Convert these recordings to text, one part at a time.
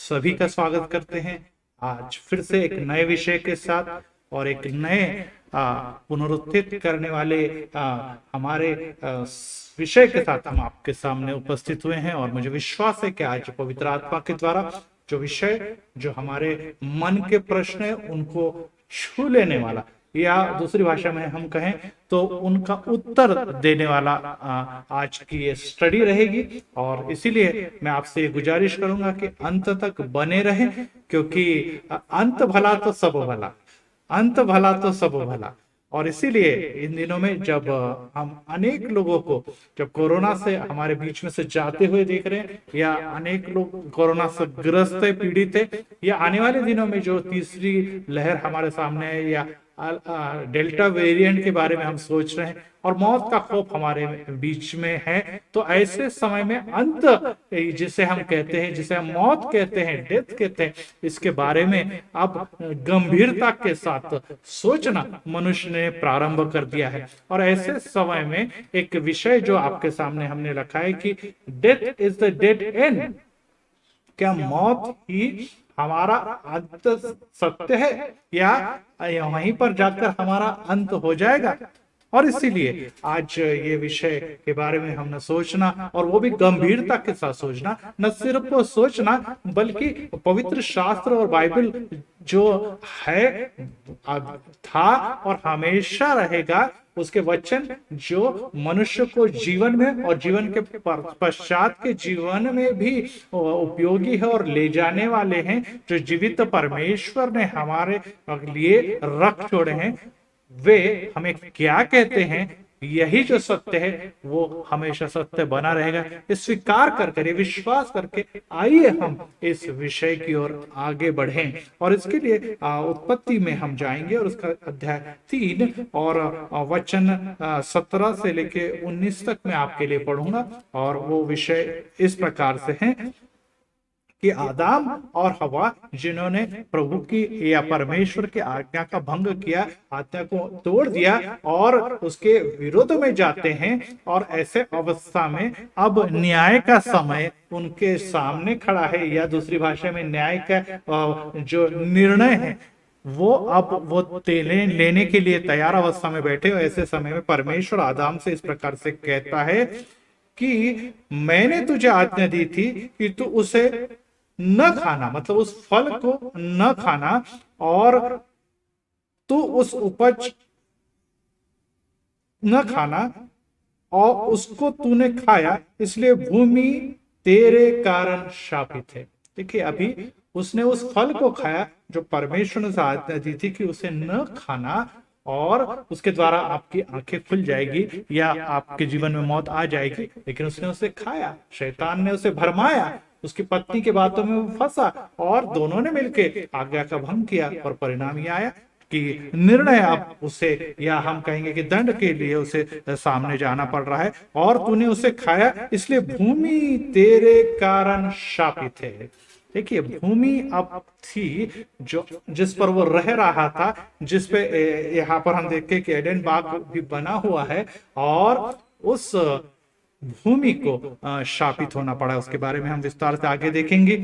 सभी का स्वागत करते हैं। आज फिर से एक नए विषय के साथ और एक नए पुनरुत्थित करने वाले हमारे विषय के साथ हम आपके सामने उपस्थित हुए हैं। और मुझे विश्वास है कि आज पवित्र आत्मा के द्वारा जो विषय जो हमारे मन के प्रश्न है उनको छू लेने वाला, या दूसरी भाषा में हम कहें तो उनका उत्तर देने वाला आज की ये स्टडी रहेगी। और इसीलिए मैं आपसे ये गुजारिश करूंगा कि अंत तक बने रहें, क्योंकि अंत भला तो सब भला, अंत भला तो सब भला। और इसीलिए इन दिनों में जब हम अनेक लोगों को जब कोरोना से हमारे बीच में से जाते हुए देख रहे हैं, या अनेक लोग कोरोना से ग्रस्त है, पीड़ित है, या आने वाले दिनों में जो तीसरी लहर हमारे सामने है, या डेल्टा वेरिएंट के बारे में हम सोच रहे हैं, और मौत का खौफ हमारे बीच में है, तो ऐसे समय में अंत जिसे हम कहते हैं, जिसे हम मौत कहते हैं, डेथ कहते हैं, इसके बारे में अब गंभीरता के साथ सोचना मनुष्य ने प्रारंभ कर दिया है। और ऐसे समय में एक विषय जो आपके सामने हमने रखा है कि death is the dead and, क्या मौत ही हमारा अंत सत्य है, या वहीं पर जाकर हमारा अंत हो जाएगा। और इसीलिए आज ये विषय के बारे में हमने सोचना, और वो भी गंभीरता के साथ सोचना, न सिर्फ सोचना बल्कि पवित्र शास्त्र और बाइबल जो है था और हमेशा रहेगा, उसके वचन जो मनुष्य को जीवन में और जीवन के पश्चात के जीवन में भी उपयोगी है और ले जाने वाले हैं, जो जीवित परमेश्वर ने हमारे लिए रख छोड़े हैं, वे हमें क्या कहते हैं, यही जो सत्य है वो हमेशा सत्य बना रहेगा। इस स्वीकार करके, विश्वास करके आइए हम इस विषय की ओर आगे बढ़ें। और इसके लिए उत्पत्ति में हम जाएंगे, और उसका अध्याय 3 और वचन 17 से लेके 19 तक मैं आपके लिए पढ़ूंगा। और वो विषय इस प्रकार से है कि आदम और हवा जिन्होंने प्रभु की या परमेश्वर की आज्ञा का भंग किया, आज्ञा को तोड़ दिया और उसके विरोध में जाते हैं, और ऐसे अवस्था में अब न्याय का समय उनके सामने खड़ा है, या दूसरी भाषा में न्याय का जो निर्णय है वो अब वो लेने के लिए तैयार अवस्था में बैठे हो। ऐसे समय में परमेश्वर आदम से इस प्रकार से कहता है कि मैंने तुझे आज्ञा दी थी कि तू उसे न खाना, मतलब उस फल को न खाना, और तू उस उपज न खाना, और उसको तूने खाया इसलिए भूमि तेरे कारण शापित है। देखिए, अभी उसने उस फल को खाया जो परमेश्वर ने आज्ञा दी थी कि उसे न खाना, और उसके द्वारा आपकी आंखें खुल जाएगी या आपके जीवन में मौत आ जाएगी। लेकिन उसने उसे खाया, शैतान ने उसे भरमाया, उसकी पत्नी के बातों में वो फंसा, और दोनों ने मिलकर आज्ञा का भंग किया, और परिणाम ये आया कि निर्णय अब उसे, या हम कहेंगे कि दंड के लिए उसे सामने जाना पड़ रहा है। और तूने उसे खाया इसलिए भूमि तेरे कारण शापित है। देखिए, भूमि अब थी जो जिस पर वो रह रहा था, जिस पे यहाँ पर हम देखें कि एडन बाग भी बना हुआ है, और उस भूमि को शापित होना पड़ा। उसके बारे में हम विस्तार से आगे देखेंगे।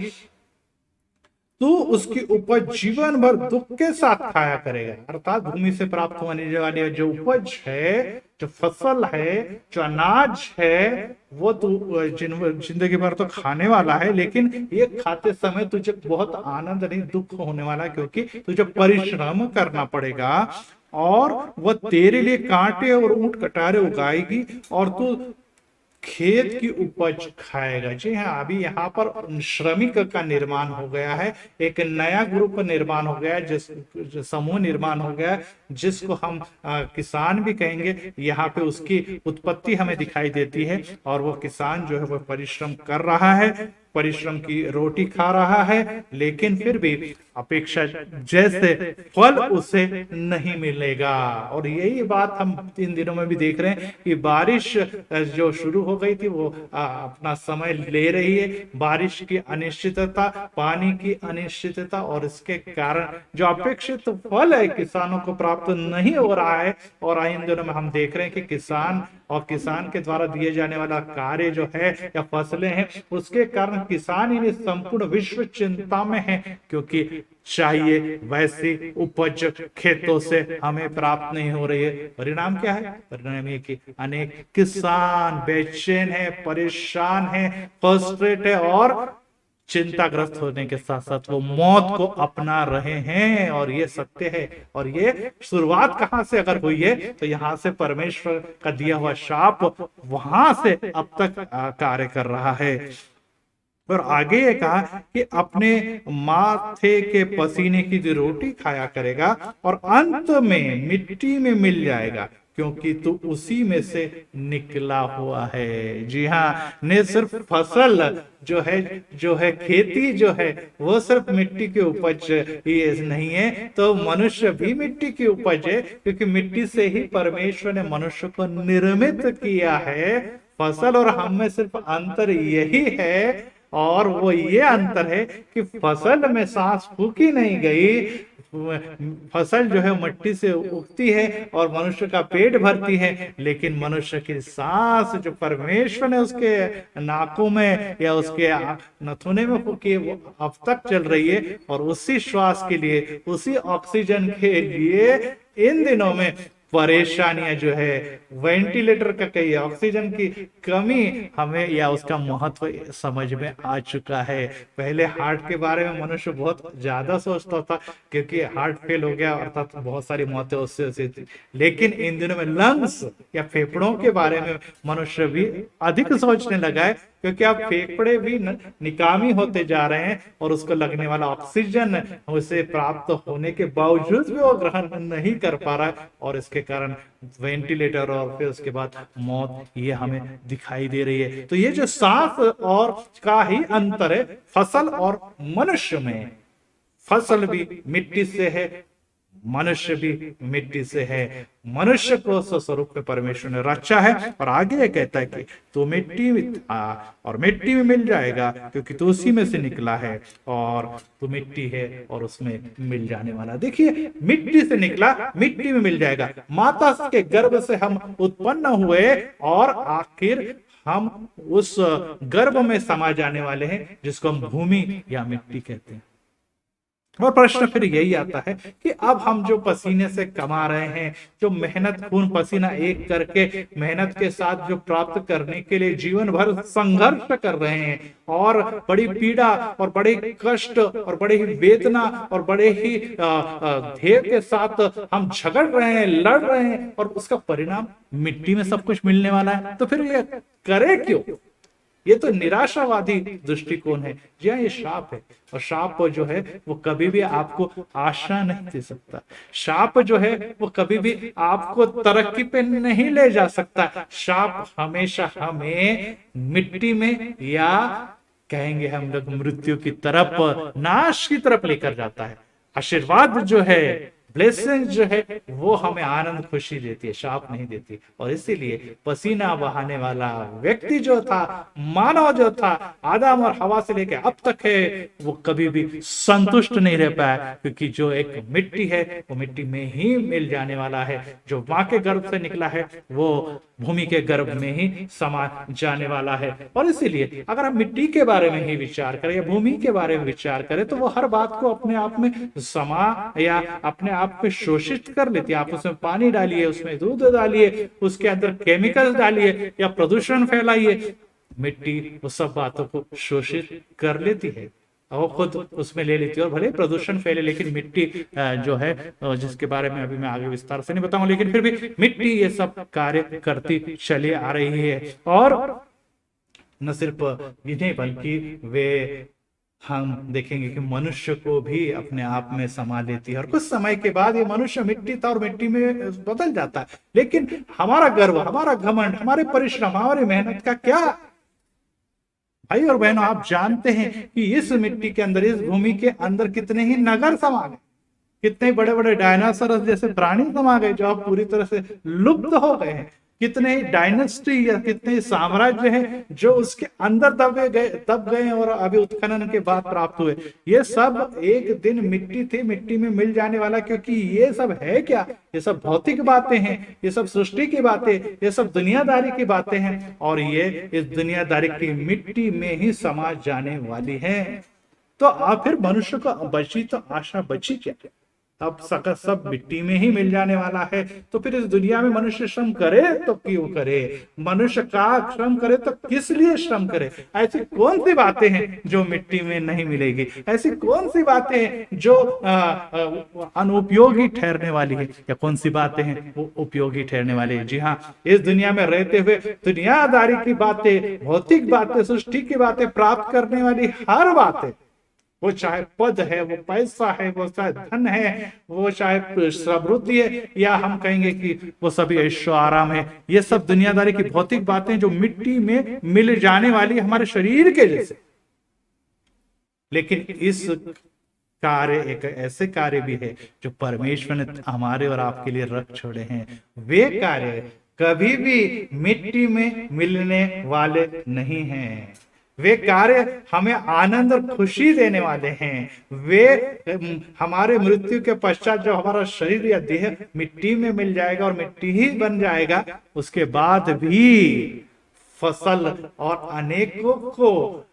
तू उसकी उपज जीवन भर दुख के साथ खाया करेगा, अर्थात भूमि से प्राप्त होने वाली जो उपज है, जो फसल है, जो अनाज है, वो तू जिंदगी भर तो खाने वाला है, लेकिन ये खाते समय तुझे बहुत आनंद नहीं, दुख होने वाला, क्योंकि तुझे परिश्रम करना पड़ेगा, और वह तेरे लिए कांटे और ऊंट कटारे उगाएगी, और तू खेत की उपज खाएगा। जी हाँ, अभी यहाँ पर श्रमिक का निर्माण हो गया है, एक नया ग्रुप निर्माण हो गया है, जिस समूह निर्माण हो गया है, जिसको हम किसान भी कहेंगे। यहाँ पे उसकी उत्पत्ति हमें दिखाई देती है, और वो किसान जो है वो परिश्रम कर रहा है, परिश्रम की रोटी खा रहा है, लेकिन फिर भी अपेक्षा जैसे फल उसे नहीं मिलेगा। और यही बात हम इन दिनों में भी देख रहे हैं कि बारिश जो शुरू हो गई थी वो अपना समय ले रही है। बारिश की अनिश्चितता, पानी की अनिश्चितता, और इसके कारण जो अपेक्षित फल है किसानों को प्राप्त नहीं हो रहा है। और इन दिनों में हम देख रहे हैं कि किसान और किसान के द्वारा दिए जाने वाला कार्य जो है या फसलें हैं, उसके कारण किसान ही संपूर्ण विश्व चिंता में है, क्योंकि चाहिए वैसी उपज खेतों से हमें प्राप्त नहीं हो रही है। परिणाम क्या है? परिणाम ये कि अनेक किसान बेचैन है, परेशान है, फ्रस्ट्रेट है और चिंताग्रस्त होने के साथ साथ वो मौत को अपना रहे हैं। और ये सत्य है। और ये शुरुआत कहां से अगर हुई है तो यहां से परमेश्वर का दिया हुआ शाप वहां से अब तक कार्य कर रहा है। और आगे ये कहा कि अपने माथे के पसीने की जो रोटी खाया करेगा और अंत में मिट्टी में मिल जाएगा, क्योंकि तू उसी में से निकला हुआ है। जी हाँ, ने सिर्फ फसल जो है खेती जो है वो सिर्फ मिट्टी की उपज ये नहीं है, तो मनुष्य भी मिट्टी की उपज है, क्योंकि मिट्टी से ही परमेश्वर ने मनुष्य को निर्मित किया है। फसल और हम में सिर्फ अंतर यही है, और वो ये अंतर है कि फसल में सांस फूकी नहीं गई, फसल जो है मिट्टी से उगती है और मनुष्य का पेट भरती है, लेकिन मनुष्य की सांस जो परमेश्वर ने उसके नाकों में या उसके नथुने में फूकी वो अब तक चल रही है। और उसी श्वास के लिए, उसी ऑक्सीजन के लिए इन दिनों में परेशानियां जो है, वेंटिलेटर का कई ऑक्सीजन की कमी हमें या उसका महत्व समझ में आ चुका है। पहले हार्ट के बारे में मनुष्य बहुत ज्यादा सोचता था, क्योंकि हार्ट फेल हो गया अर्थात बहुत सारी मौतें उससे थी। लेकिन इन दिनों में लंग्स या फेफड़ों के बारे में मनुष्य भी अधिक सोचने लगा है, क्योंकि अब फेफड़े भी निकामी होते जा रहे हैं और उसको लगने वाला ऑक्सीजन उसे प्राप्त होने के बावजूद भी वो ग्रहण नहीं कर पा रहा है, और इसके कारण वेंटिलेटर और फिर उसके बाद मौत ये हमें दिखाई दे रही है। तो ये जो सांस और का ही अंतर है फसल और मनुष्य में। फसल भी मिट्टी से है, मनुष्य भी मिट्टी से है। मनुष्य को स्वरूप में परमेश्वर ने रचा है। और आगे कहता है कि तू मिट्टी में और मिट्टी में मिल जाएगा, क्योंकि तू उसी में से निकला है और तू मिट्टी है और उसमें मिल जाने वाला। देखिए, मिट्टी से निकला, मिट्टी में मिल जाएगा। माता के गर्भ से हम उत्पन्न हुए और आखिर हम उस गर्भ में समा जाने वाले हैं, जिसको हम भूमि या मिट्टी कहते हैं। और प्रश्न फिर यही आता है कि अब हम जो पसीने से कमा रहे हैं, जो मेहनत खून पसीना एक करके मेहनत के साथ जो प्राप्त करने के लिए जीवन भर संघर्ष कर रहे हैं, और बड़ी पीड़ा और बड़े कष्ट और बड़े ही वेदना और बड़े ही ध्येय के साथ हम झगड़ रहे हैं, लड़ रहे हैं, और उसका परिणाम मिट्टी में सब कुछ मिलने वाला है, तो फिर ये करे क्यों? ये तो निराशावादी दृष्टिकोण है। जी हाँ, ये शाप है। और शाप जो है वो कभी भी आपको आशा नहीं दे सकता। शाप जो है वो कभी भी आपको तरक्की पे नहीं ले जा सकता। शाप हमेशा हमें मिट्टी में या कहेंगे हम लोग मृत्यु की तरफ, नाश की तरफ लेकर जाता है। आशीर्वाद जो है, ब्लेसिंग जो है, वो हमें आनंद खुशी देती है, शाप नहीं देती। और इसीलिए पसीना बहाने वाला व्यक्ति जो था, मानव जो था, आदम और हवा से लेकर अब तक है, वो कभी भी संतुष्ट नहीं रह पाया, क्योंकि जो एक मिट्टी है वो मिट्टी में ही मिल जाने वाला है। जो मां के गर्भ से निकला है वो भूमि के गर्भ में ही समा जाने वाला है। और इसीलिए अगर हम मिट्टी के बारे में ही विचार करें या भूमि के बारे में विचार करें, तो वो हर बात को अपने आप में समा या अपने आप में शोषित कर लेती है। आप उसमें पानी डालिए, उसमें दूध डालिए, उसके अंदर केमिकल डालिए या प्रदूषण फैलाइए, मिट्टी वो सब बातों को शोषित कर लेती है और खुद उसमें ले लेती है। और भले प्रदूषण फैले, लेकिन मिट्टी जो है, जिसके बारे में अभी मैं आगे विस्तार से नहीं बताऊंगा, लेकिन फिर भी मिट्टी ये सब कार्य करती चली आ रही है। और न सिर्फ ये नहीं, बल्कि वे हम देखेंगे कि मनुष्य को भी अपने आप में समा लेती है। और कुछ समय के बाद ये मनुष्य मिट्टी था और मिट्टी में बदल जाता है। लेकिन हमारा गर्व, हमारा घमंड, हमारे परिश्रम, हमारी मेहनत का क्या? भाई और बहनों, आप जानते हैं कि इस मिट्टी के अंदर, इस भूमि के अंदर कितने ही नगर समा गए, कितने बड़े बड़े डायनासोर जैसे प्राणी समा गए, जो अब पूरी तरह से लुप्त हो गए हैं। कितने ही डायनेस्टी या कितने ही साम्राज्य हैं जो उसके अंदर दब गए और अभी उत्खनन के बाद प्राप्त हुए। ये सब एक दिन मिट्टी थी, मिट्टी में मिल जाने वाला, क्योंकि ये सब है क्या, ये सब भौतिक बातें हैं, ये सब सृष्टि की बातें, ये सब दुनियादारी की बातें हैं, और ये इस दुनियादारी की मिट्टी में ही समा जाने वाली है। तो आप फिर मनुष्य को बची तो आशा बची क्या? अब सब मिट्टी में ही मिल जाने वाला है, तो फिर इस दुनिया में मनुष्य श्रम करे तो क्यों करे? मनुष्य का श्रम करे तो किस लिए श्रम करे? ऐसी कौन सी बातें हैं जो मिट्टी में नहीं मिलेगी? ऐसी कौन सी बातें हैं जो अनुपयोगी ठहरने वाली है, या कौन सी बातें हैं वो उपयोगी ठहरने वाली है? जी हाँ, इस दुनिया में रहते हुए दुनियादारी की बातें, भौतिक बातें, सृष्टि की बातें प्राप्त करने वाली हर बातें, वो चाहे पद है, वो पैसा है, वो चाहे धन है, वो चाहे समृद्धि है, या हम कहेंगे कि वो सभी ऐशो आराम है, ये सब दुनियादारी की भौतिक बातें जो मिट्टी में मिल जाने वाली हमारे शरीर के जैसे। लेकिन इस कार्य, एक ऐसे कार्य भी है जो परमेश्वर ने हमारे और आपके लिए रख छोड़े हैं। वे कार्य कभी भी मिट्टी में मिलने वाले नहीं हैं। वे कार्य हमें आनंद और खुशी देने वाले हैं। वे हमारे मृत्यु के पश्चात जब हमारा शरीर या देह मिट्टी में मिल जाएगा और मिट्टी ही बन जाएगा, उसके बाद भी फसल और अनेकों को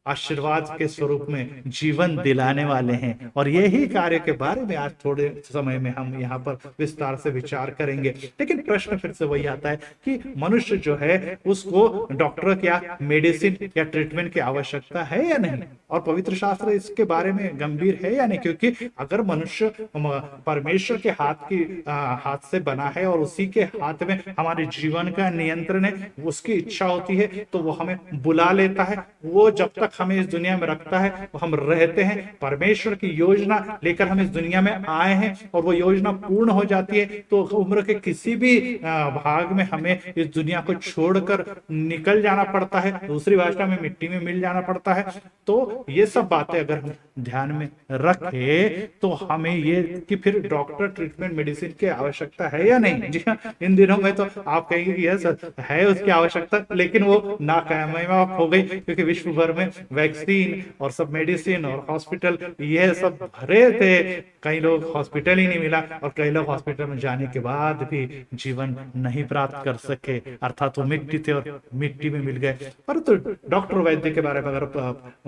आशीर्वाद के स्वरूप में जीवन दिलाने वाले हैं। और यही कार्य के बारे में आज थोड़े समय में हम यहाँ पर विस्तार से विचार करेंगे। लेकिन प्रश्न फिर से वही आता है कि मनुष्य जो है उसको डॉक्टर या मेडिसिन या ट्रीटमेंट की आवश्यकता है या नहीं, और पवित्र शास्त्र इसके बारे में गंभीर है या नहीं? क्योंकि अगर मनुष्य परमेश्वर के हाथ से बना है और उसी के हाथ में हमारे जीवन का नियंत्रण है, उसकी इच्छा होती है तो वो हमें बुला लेता है। वो जब तक हमें इस दुनिया में रखता है वो हम रहते हैं। परमेश्वर की योजना लेकर हम इस दुनिया में आए हैं, और वो योजना पूर्ण हो जाती है तो उम्र के किसी भी भाग में हमें इस दुनिया को छोड़कर निकल जाना पड़ता है, दूसरी भाषा में मिट्टी में मिल जाना पड़ता है। तो ये सब बातें अगर हम ध्यान में रखे तो हमें ये कि फिर डॉक्टर, ट्रीटमेंट, मेडिसिन की आवश्यकता है या नहीं? जी हाँ, इन दिनों में तो आप कहेंगे कि यस है उसकी आवश्यकता, लेकिन वो नाकामयाब हो गई, क्योंकि विश्व भर में वैक्सीन और सब मेडिसिन और हॉस्पिटल ये सब भरे थे। कई लोग हॉस्पिटल ही नहीं मिला, और कई लोग हॉस्पिटल में जाने के बाद भी जीवन नहीं प्राप्त कर सके, अर्थात वो मिट्टी थे और मिट्टी में मिल गए। परंतु डॉक्टर वैद्य के बारे में अगर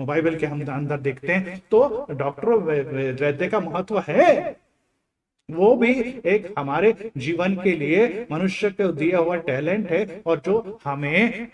बाइबल के हम अंदर देखते हैं तो डॉक्टर वैद्य का महत्व है। वो भी एक हमारे जीवन के लिए मनुष्य को दिया हुआ टैलेंट है, और जो हमें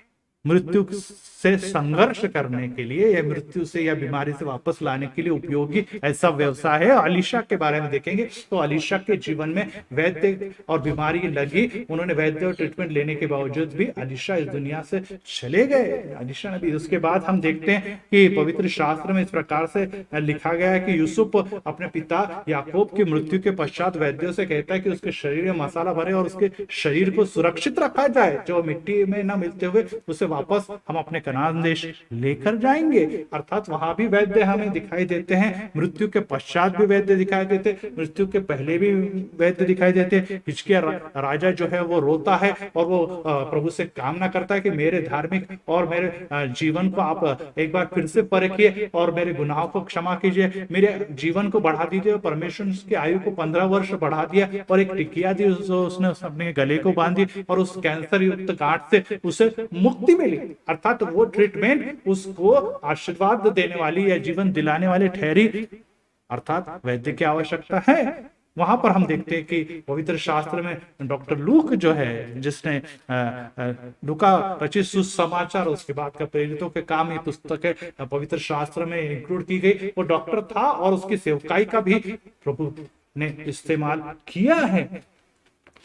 मृत्यु से संघर्ष करने के लिए या मृत्यु से या बीमारी से वापस लाने के लिए उपयोगी ऐसा व्यवसाय है। अलीशा के बारे में देखेंगे तो अलीशा के जीवन में वैद्य और बीमारी लगी, उन्होंने वैद्य और ट्रीटमेंट लेने के बावजूद भी अलीशा इस दुनिया से चले गए। अलीशा ने भी, उसके बाद हम देखते हैं कि पवित्र शास्त्र में इस प्रकार से लिखा गया है कि यूसुफ अपने पिता याकूब की मृत्यु के पश्चात वैद्यों से कहता है कि उसके शरीर में मसाला भरे और उसके शरीर को सुरक्षित रखा जाए, जो मिट्टी में न मिलते हुए उसे वापस हम अपने कनान देश लेकर जाएंगे। अर्थात वहां भी वैद्य हमें दिखाई देते हैं, मृत्यु के पश्चात भी वैद्य दिखाई देते, मृत्यु के पहले भी वैद्य दिखाई देते। हिजकिय्याह राजा जो है वो रोता है और वो प्रभु से कामना करता है कि मेरे धार्मिक और मेरे जीवन को आप एक बार फिर से परखिए और मेरे गुनाहों को क्षमा कीजिए, मेरे जीवन को बढ़ा दीजिए। परमेश्वर उसकी आयु को 15 वर्ष बढ़ा दिया और एक टिकिया दी, उसने अपने गले को बांधी और उस कैंसर युक्त गांठ से उसे मुक्ति मिली। अर्थात वो ट्रीटमेंट उसको आशीर्वाद देने वाली या जीवन दिलाने वाली ठहरी, अर्थात वैद्य की आवश्यकता है। वहां पर हम देखते हैं कि पवित्र शास्त्र में डॉक्टर लूक जो है, जिसने लूका रचित सुसमाचार, उसके बाद का प्रेरितों के काम, ये पुस्तक है पवित्र शास्त्र में इंक्लूड की गई, वो डॉक्टर था और उसकी सेवकाई का भी प्रभु ने इस्तेमाल किया है।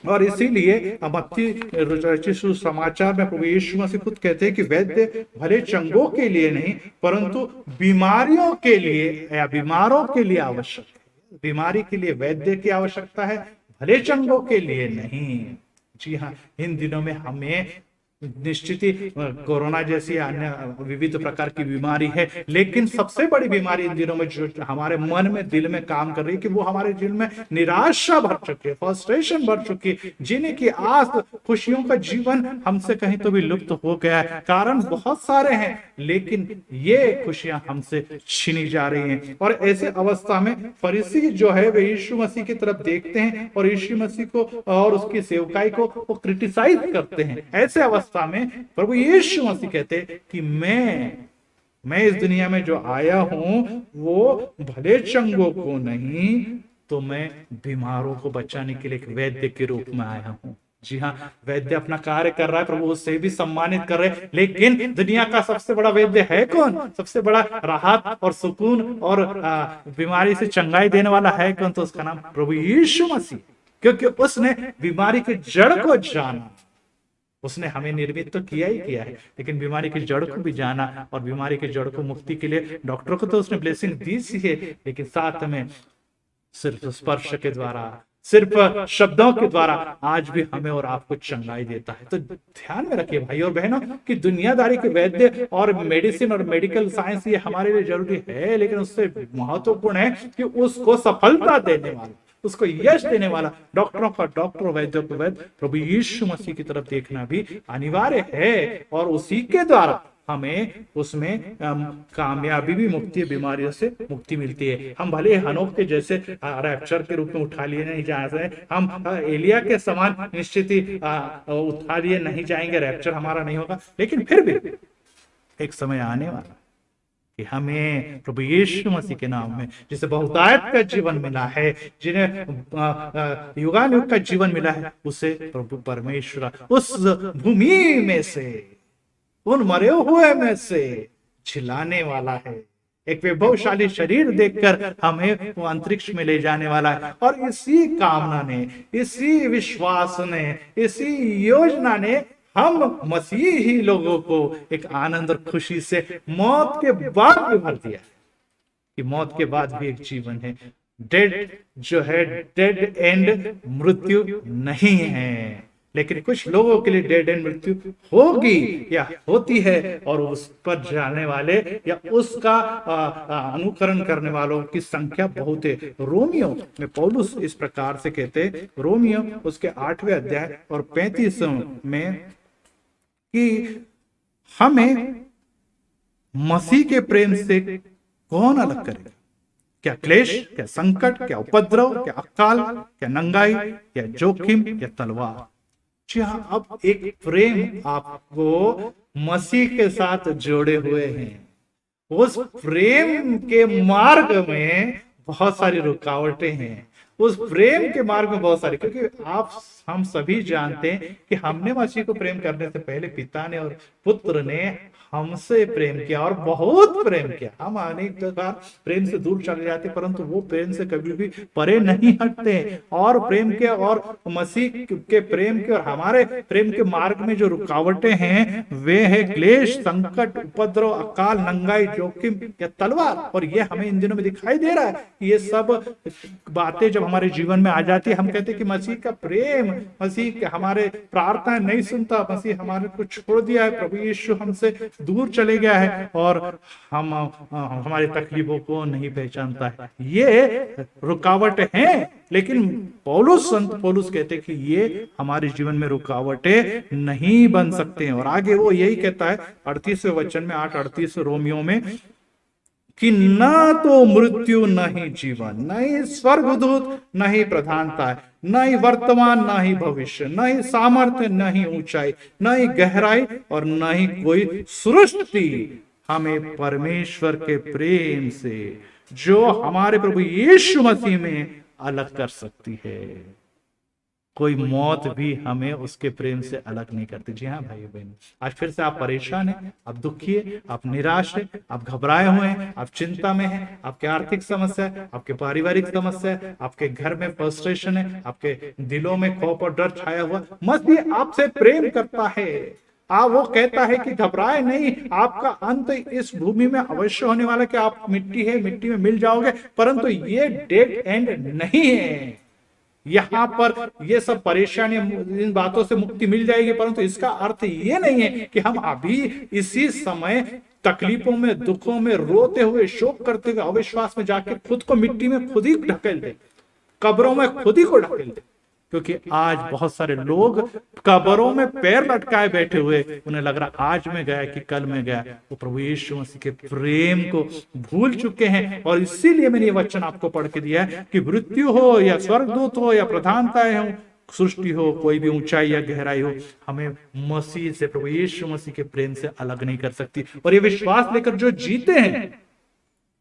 और इसीलिए मत्ती रचित सुसमाचार में प्रभु यीशु मसीह खुद कहते हैं कि वैद्य भले चंगों के लिए नहीं परंतु बीमारियों के लिए या बीमारों के लिए आवश्यक है। बीमारी के लिए वैद्य की आवश्यकता है, भले चंगों के लिए नहीं। जी हाँ, इन दिनों में हमें निश्चित ही कोरोना जैसी अन्य विविध प्रकार की बीमारी है, लेकिन सबसे बड़ी बीमारी इन दिनों में जो हमारे मन में, दिल में काम कर रही है कि वो हमारे दिल में निराशा भर चुकी है, फ्रस्ट्रेशन भर चुकी है, जीने की आस, खुशियों का जीवन हमसे कहीं तो भी लुप्त हो गया है। कारण बहुत सारे हैं, लेकिन ये खुशियां हमसे छीनी जा रही हैं। और ऐसे अवस्था में फरीसी जो है वे यीशु मसीह की तरफ देखते हैं और यीशु मसीह को और उसकी सेवकाई को वो क्रिटिसाइज करते हैं। ऐसे अवस्था में प्रभु यीशु मसीह कहते कि मैं इस दुनिया में जो आया हूं वो भले चंगों को नहीं, तो मैं बीमारों को बचाने के लिए एक वैद्य के रूप में आया हूं। जी हाँ, वैद्य अपना कार्य कर रहा है, प्रभु उससे भी सम्मानित कर रहे हैं, लेकिन दुनिया का सबसे बड़ा वैद्य है कौन? सबसे बड़ा राहत और सुकून और बीमारी से चंगाई देने वाला है कौन? तो उसका नाम प्रभु यीशु मसीह, क्योंकि उसने बीमारी के जड़ को जाना। उसने हमें निर्मित तो किया ही किया है, लेकिन बीमारी की जड़ को भी जाना, और बीमारी की जड़ को मुक्ति के लिए डॉक्टर को तो उसने ब्लेसिंग दी सी है, लेकिन साथ में सिर्फ स्पर्श के द्वारा, सिर्फ शब्दों के द्वारा आज भी हमें और आपको चंगाई देता है। तो ध्यान में रखिए भाई और बहनों कि दुनियादारी के वैद्य और मेडिसिन और मेडिकल साइंस ये हमारे लिए जरूरी है, लेकिन उससे महत्वपूर्ण है कि उसको सफलता देने वाला, उसको यश देने वाला, डॉक्टरों का डॉक्टर, वैद्यों को वैद्य प्रभु यीशु मसीह की तरफ देखना भी अनिवार्य है, और उसी के द्वारा हमें उसमें कामयाबी भी मुक्ति, बीमारियों से मुक्ति मिलती है। हम भले हनोक के जैसे रैप्चर के रूप में उठा लिए नहीं जा रहे, हम एलिया के समान निश्चित ही उठा लिए नहीं जाएंगे, रैप्चर हमारा नहीं होगा, लेकिन फिर भी एक समय आने वाला कि हमें प्रभु यीशु मसीह के नाम में, जिसे बहुतायत का जीवन मिला है, जिन्हें युगानुयुग का जीवन मिला है, उसे प्रभु परमेश्वर उस भूमि में से, उन मरे हुए में से झिलाने वाला है। एक वैभवशाली शरीर देखकर हमें वो अंतरिक्ष में ले जाने वाला है। और इसी कामना ने, इसी विश्वास ने, इसी योजना ने हम मसीही लोगों को एक आनंद और खुशी से मौत के बाद भी भर दिया कि मौत के बाद भी एक जीवन है। डेड जो है, डेड एंड मृत्यु नहीं है, लेकिन कुछ लोगों के लिए डेड एंड मृत्यु होगी या होती है, और उस पर जाने वाले या उसका अनुकरण करने वालों की संख्या बहुत है। रोमियो में पौलुस इस प्रकार से कहते, रोमियो उसके 8वें अध्याय और 35 में, कि हमें मसीह के प्रेम से कौन अलग करेगा? क्या क्लेश, क्या संकट, क्या उपद्रव, क्या अकाल, क्या नंगाई, क्या जोखिम, या तलवार? जी हाँ, अब एक प्रेम आपको मसीह के साथ जोड़े हुए हैं। उस प्रेम के मार्ग में बहुत सारी रुकावटें हैं, उस प्रेम के मार्ग में बहुत सारी, क्योंकि हम सभी जानते हैं कि हमने मसीह को प्रेम करने से पहले पिता ने और पुत्र ने हमसे प्रेम किया, और बहुत प्रेम किया। हम अनेक बार प्रेम से दूर चले जाते, परंतु वो प्रेम से कभी भी परे नहीं हटते। और प्रेम के और मसीह के प्रेम के और हमारे प्रेम के मार्ग में जो रुकावटें हैं वे है क्लेश, संकट, उपद्रव, अकाल, नंगाई, जोखिम या तलवार। और ये हमें इन दिनों में दिखाई दे रहा है। ये सब बातें जब हमारे जीवन में आ जाती है, हम कहते हैं कि मसीह का प्रेम, मसीह के हमारे प्रार्थना नहीं सुनता, मसीह हमारे को छोड़ दिया है, प्रभु यीशु हमसे दूर चले गया है, और हम हमारी तकलीफों को नहीं पहचानता है। ये रुकावट हैं, लेकिन संत पौलुस कहते हैं कि ये हमारे जीवन में रुकावटें नहीं बन सकते हैं। और आगे वो यही कहता है 38वें वचन में, 8:38 रोमियो में, कि न तो मृत्यु, न ही जीवन, न ही स्वर्गदूत, न ही प्रधानता, न ही वर्तमान, न ही भविष्य, न ही सामर्थ्य, न ही ऊंचाई, न ही गहराई, और न ही कोई सृष्टि हमें परमेश्वर के प्रेम से जो हमारे प्रभु यीशु मसीह में अलग कर सकती है। कोई मौत भी हमें उसके प्रेम से अलग नहीं करती। जी हाँ भाई बहन, आज फिर से आप परेशान हैं, आप दुखी हैं, आप निराश हैं, आप घबराए हुए हैं, आप चिंता में हैं, आपके आर्थिक समस्या है, आपके पारिवारिक समस्या है, आपके घर में फ्रस्ट्रेशन है, आपके दिलों में खौफ और डर छाया हुआ। मसीह आपसे प्रेम करता है। वो कहता है कि घबराए नहीं, आपका अंत इस भूमि में अवश्य होने वाला, कि आप मिट्टी है, मिट्टी में मिल जाओगे, परंतु ये डेड एंड नहीं है। यहाँ पर ये सब परेशानियां, इन बातों से मुक्ति मिल जाएगी, परंतु इसका अर्थ ये नहीं है कि हम अभी इसी समय तकलीफों में, दुखों में रोते हुए, शोक करते हुए, अविश्वास में जाके खुद को मिट्टी में खुद ही ढकेल दे, कब्रों में खुद ही को ढकेल दे। क्योंकि आज बहुत सारे लोग कब्रों में पैर लटकाए बैठे हुए, उन्हें लग रहा आज मैं गया कि कल मैं गया, वो प्रभु यीशु मसीह के प्रेम को भूल चुके हैं। और इसीलिए मैंने ये वचन आपको पढ़ के दिया है कि मृत्यु हो या स्वर्गदूत हो या प्रधानताएं हो, सृष्टि हो, कोई भी ऊंचाई या गहराई हो, हमें मसीह से, प्रभु यीशु मसीह के प्रेम से अलग नहीं कर सकती। और ये विश्वास लेकर जो जीते हैं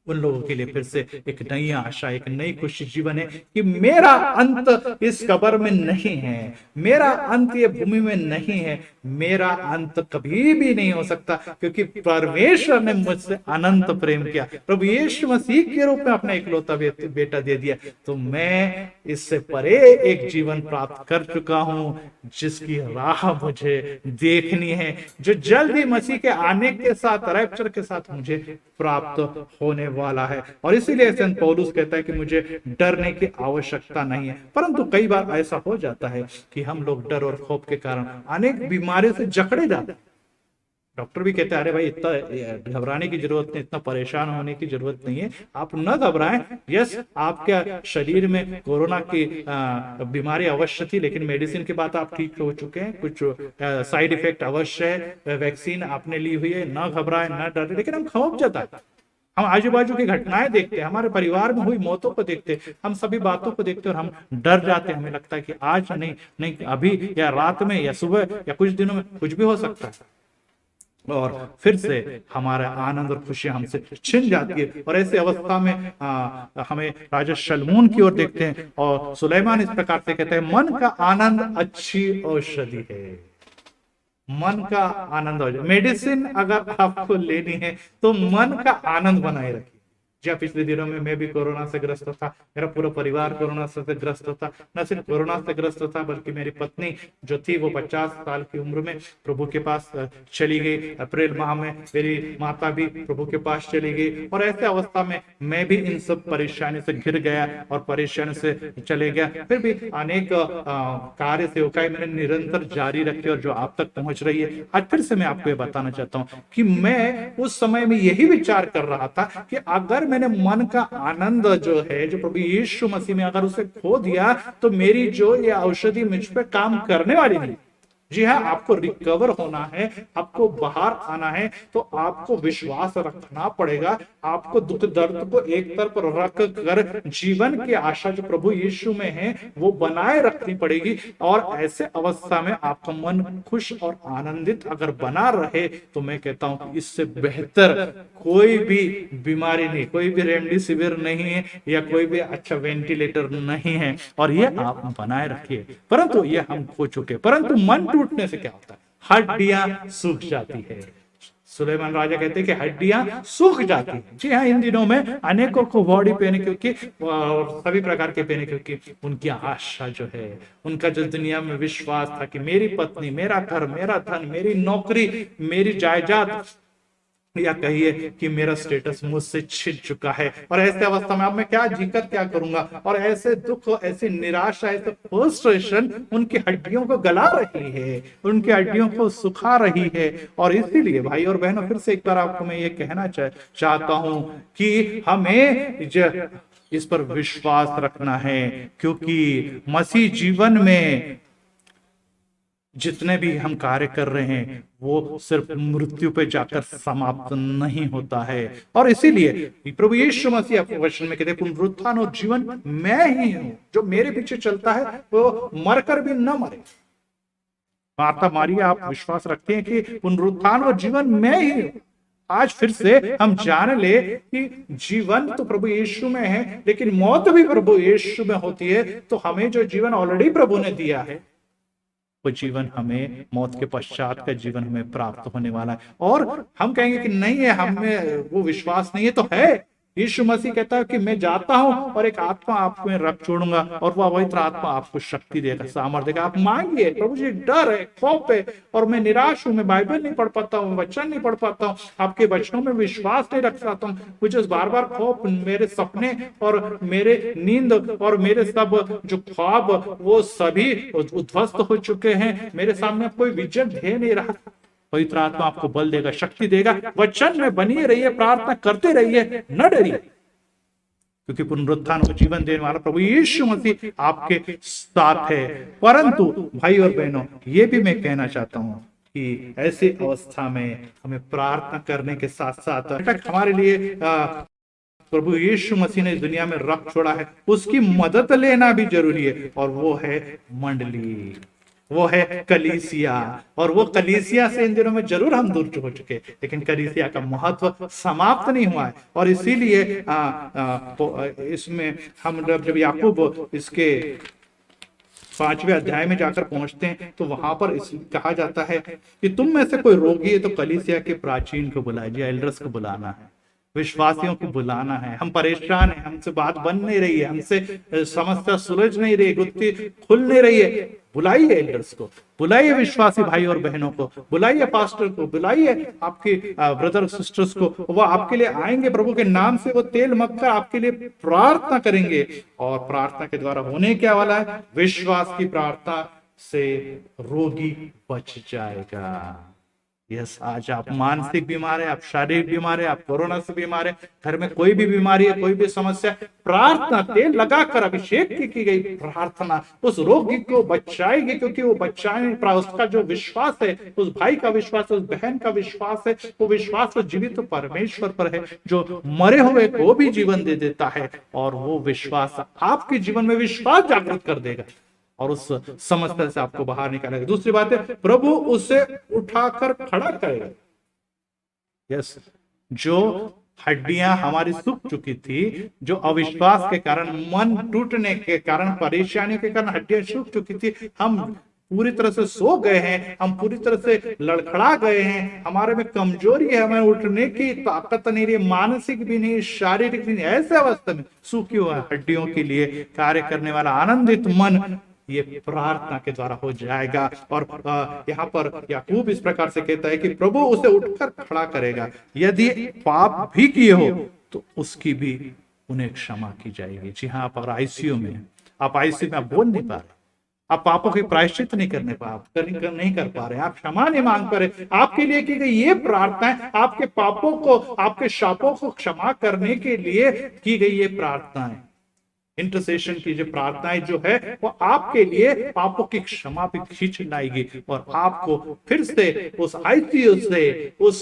उन लोगों के लिए फिर से एक नई आशा, एक नई खुशी जीवन है कि मेरा अंत इस कब्र में नहीं है, मेरा अंत ये भूमि में नहीं है, मेरा अंत कभी भी नहीं हो सकता, क्योंकि परमेश्वर ने मुझसे अनंत प्रेम किया, प्रभु यीशु मसीह के रूप में अपना इकलौता बेटा दे दिया। तो मैं इससे परे एक जीवन प्राप्त कर चुका हूं, जिसकी राह मुझे देखनी है, जो जल्द ही मसीह के आने के साथ, रैप्चर के साथ मुझे प्राप्त होने वाला है। और इसीलिए संत पौलुस कहता है कि मुझे डरने की आवश्यकता नहीं है। परंतु कई बार ऐसा हो जाता है कि हम लोग डर और खौफ के कारण अनेक बीमारियों से जकड़े जाते हैं। डॉक्टर भी कहते हैं अरे भाई इतना घबराने की जरूरत नहीं, इतना परेशान होने की जरूरत नहीं है, आप न घबराएं। यस, आपके शरीर में कोरोना की बीमारी अवश्य थी, लेकिन मेडिसिन के बाद आप ठीक हो चुके हैं। कुछ साइड इफेक्ट अवश्य है, वैक्सीन आपने ली हुई है, न घबराएं, न डरे। लेकिन हम खौफ जताते, हम आजू बाजू की घटनाएं देखते हैं, हमारे परिवार में हुई मौतों को देखते हैं, हम सभी बातों को देखते हैं और हम डर जाते हैं। हमें लगता है कि आज नहीं, अभी या रात में या सुबह या कुछ दिनों में कुछ भी हो सकता है, और फिर से हमारा आनंद और खुशी हमसे छिन जाती है। और ऐसे अवस्था में हमें राजा शलमून की ओर देखते हैं, और सुलेमान इस प्रकार से कहते हैं, मन का आनंद अच्छी औषधि है। मन का आनंद हो जाए, मेडिसिन अगर आपको लेनी है तो मन का आनंद बनाए रखिए। जब पिछले दिनों में मैं भी कोरोना से ग्रस्त था, मेरा पूरा परिवार कोरोना से ग्रस्त था, न सिर्फ कोरोना से ग्रस्त था बल्कि मेरी पत्नी जो थी वो 50 साल की उम्र में प्रभु के पास चली गई। अप्रैल माह में मेरी माता भी प्रभु के पास चली गई। और ऐसे अवस्था में मैं भी इन सब परेशानी से घिर गया और परेशानी से चले गया। फिर भी अनेक कार्य सेवकाएं मैंने निरंतर जारी रखी और जो आप तक पहुंच रही है। आज फिर से मैं आपको ये बताना चाहता हूँ कि मैं उस समय में यही विचार कर रहा था कि अगर मैंने मन का आनंद जो है, जो प्रभु यीशु मसीह में, अगर उसे खो दिया तो मेरी जो ये औषधि मुझ पे काम करने वाली नहीं। जी हाँ, आपको रिकवर होना है, आपको बाहर आना है, तो आपको विश्वास रखना पड़ेगा। आपको दुख दर्द को एक तरफ रख कर जीवन की आशा जो प्रभु यीशु में है वो बनाए रखनी पड़ेगी। और ऐसे अवस्था में आपका मन खुश और आनंदित अगर बना रहे तो मैं कहता हूं कि इससे बेहतर कोई भी बीमारी नहीं, कोई भी रेमडेसिविर नहीं है, या कोई भी अच्छा वेंटिलेटर नहीं है। और ये आप बनाए रखिए। परंतु ये हम खो चुके, परंतु मन टूटने से क्या होता है? हड्डियां सूख जाती है। सुलेमान राजा कहते हैं कि हड्डियां सूख जाती है। जी हाँ, इन दिनों में अनेकों को बॉडी पेन, क्योंकि सभी प्रकार के पेन, क्योंकि उनकी आशा जो है, उनका जो दुनिया में विश्वास था कि मेरी पत्नी, मेरा घर, मेरा धन, मेरी नौकरी, मेरी जायदाद, या कहिए कि मेरा स्टेटस मुझसे छिन चुका है। और ऐसे अवस्था में अब मैं क्या जीकर क्या करूंगा? और ऐसे दुख, ऐसी निराशा, ऐसे फ्रस्ट्रेशन उनकी हड्डियों को गला रही है, उनकी हड्डियों को सुखा रही है। और इसीलिए भाई और बहनों, फिर से एक बार आपको मैं ये कहना चाहता हूं कि हमें इस पर विश्वास रखना है, क्योंकि मसीह जीवन में जितने भी हम कार्य कर रहे हैं वो सिर्फ मृत्यु पे जाकर समाप्त नहीं होता है। और इसीलिए प्रभु यीशु मसीह अपने वचन में कहते हैं, पुनरुत्थान और जीवन मैं ही हूं, जो मेरे पीछे चलता है वो मरकर भी न मरे। मार्था मारिया, आप विश्वास रखते हैं कि पुनरुत्थान और जीवन मैं ही हूं? आज फिर से हम जान ले कि जीवन तो प्रभु यीशु में है, लेकिन मौत भी प्रभु यीशु में होती है। तो हमें जो जीवन ऑलरेडी प्रभु ने दिया है, वो जीवन हमें, मौत के पश्चात का जीवन हमें प्राप्त होने वाला है। और हम कहेंगे कि नहीं है, हमें वो विश्वास नहीं है, तो है यीशु मसीह कहता है कि मैं जाता हूं और एक आत्मा आप में रख छोड़ूंगा और वह पवित्र आत्मा आपको शक्ति देगा, सामर्थ्य देगा। आप मांगिए। प्रभु जी डर है, खौफ है और मैं निराश हूं, मैं बाइबल नहीं पढ़ पाता हूँ, वचन नहीं पढ़ पाता हूँ, आपके वचनों में विश्वास नहीं रख पाता हूँ, मुझे बार बार खौफ, मेरे सपने और मेरे नींद और मेरे सब जो ख्वाब वो सभी उध्वस्त हो चुके हैं, मेरे सामने कोई विजन दे नहीं रहा। पवित्र आत्मा आपको बल देगा, शक्ति देगा। वचन में बनी रहिए, प्रार्थना करते रहिए, न डरिए, क्योंकि पुनरुत्थान और जीवन देने वाला प्रभु यीशु मसीह आपके साथ है। परंतु भाई और बहनों, ये भी मैं कहना चाहता हूं कि ऐसी अवस्था में हमें प्रार्थना करने के साथ साथ हमारे लिए प्रभु यीशु मसीह ने इस दुनिया में रख छोड़ा है, उसकी मदद लेना भी जरूरी है। और वो है मंडली, वो है कलीसिया। और वो कलीसिया से इन दिनों में जरूर हम दूर हो चुके, लेकिन कलीसिया का महत्व समाप्त नहीं हुआ है। और इसीलिए इसमें हम जब याकूब इसके 5वें अध्याय में जाकर पहुंचते हैं तो वहां पर कहा जाता है कि तुम में से कोई रोगी है तो कलीसिया के प्राचीन को बुलाइए, एल्डर्स को बुलाना है, विश्वासियों को बुलाना है। हम परेशान हैं, हमसे बात बन नहीं रही है, हमसे समस्या सुलझ नहीं रही, गुत्थी खुल नहीं रही है। बुलाइए एल्डर्स को, बुलाइए विश्वासी भाई और बहनों को, बुलाइए पास्टर को, बुलाइए आपके ब्रदर सिस्टर्स को। वो आपके लिए आएंगे, प्रभु के नाम से वो तेल मक्खर आपके लिए प्रार्थना करेंगे। और प्रार्थना के द्वारा होने क्या वाला है? विश्वास की प्रार्थना से रोगी बच जाएगा। यस, आज आप मानसिक बीमार है, आप शारीरिक बीमार है, आप कोरोना से बीमार है, घर में कोई भी बीमारी है, कोई भी समस्या, प्रार्थना तेल लगाकर अभिषेक की गई प्रार्थना उस रोगी को बचाएगी, क्योंकि वो बचाने उसका जो विश्वास है, उस भाई का विश्वास, उस बहन का विश्वास है, वो विश्वास तो जीवित तो परमेश्वर पर है जो मरे हुए को भी जीवन दे देता है। और वो विश्वास आपके जीवन में विश्वास जागृत कर देगा और उस समस्या से आपको बाहर निकालेगा। दूसरी बात है, प्रभु उसे उठाकर खड़ा करेगा। यस, जो हड्डियां हमारी सूख चुकी थी, जो अविश्वास के कारण, मन टूटने के कारण, परेशानियों के कारण हड्डियां सूख चुकी थी, हम पूरी तरह से सो गए हैं, हम पूरी तरह से लड़खड़ा गए हैं, हमारे में कमजोरी है, हमें उठने की ताकत नहीं रही, मानसिक भी नहीं, शारीरिक भी नहीं। ऐसे अवस्था में सूखी हुई हड्डियों के लिए कार्य करने वाला आनंदित मन ये प्रार्थना के द्वारा हो जाएगा। और यहाँ पर याकूब इस प्रकार से कहता है कि प्रभु उसे उठकर खड़ा करेगा, यदि पाप भी किए हो तो उसकी भी उन्हें क्षमा की जाएगी। जी हाँ, आप आईसीयू में, आप आईसीयू में आप बोल नहीं पा रहे, आप पापों के प्रायश्चित नहीं करने नहीं कर पा रहे, आप क्षमा नहीं मांग पा रहे, आपके लिए की गई ये प्रार्थना है, आपके पापों को, आपके शापों को क्षमा करने के लिए की गई ये प्रार्थना है। इंटरसेशन की जो प्रार्थनाएं जो है वो आपके लिए पापों की क्षमा भी खींच लाएगी और आपको फिर से उस आईसीयू से, उस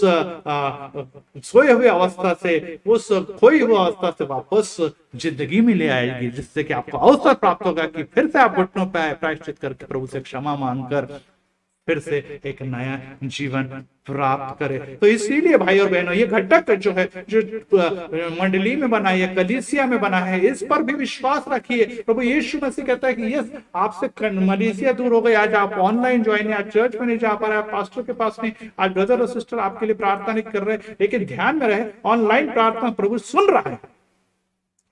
सोए हुए अवस्था से, उस खोई हुई अवस्था से वापस जिंदगी में ले आएगी, जिससे कि आपको अवसर प्राप्त होगा कि फिर से आप घुटनों पर प्रायश्चित करके प्रभु से क्षमा मांगकर फिर से एक नया जीवन प्राप्त करे। तो इसीलिए भाई और बहनों, ये घटक जो है, जो मंडली में बना है, कलीसिया में बना है, इस पर भी विश्वास रखिए। प्रभु यीशु मसीह कहता है कि यस, आपसे मलेशिया दूर हो गई, आज आप ऑनलाइन ज्वाइन है, आज चर्च में नहीं जा पा रहे, आप पास्टर के पास नहीं, आज ब्रदर और सिस्टर आपके लिए प्रार्थना नहीं कर रहे, लेकिन ध्यान में रहे, ऑनलाइन प्रार्थना प्रभु सुन रहा है।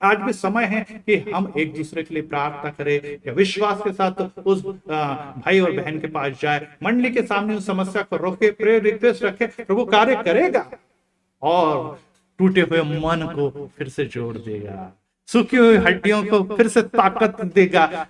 आज भी समय है कि हम एक दूसरे के लिए प्रार्थना करें या विश्वास के साथ उस भाई और बहन के पास जाए, मंडली के सामने उस समस्या को रोके, प्रेयर रिक्वेस्ट रखे, प्रभु कार्य करेगा और टूटे हुए मन को फिर से जोड़ देगा, सूखी हुई हड्डियों को फिर से ताकत देगा,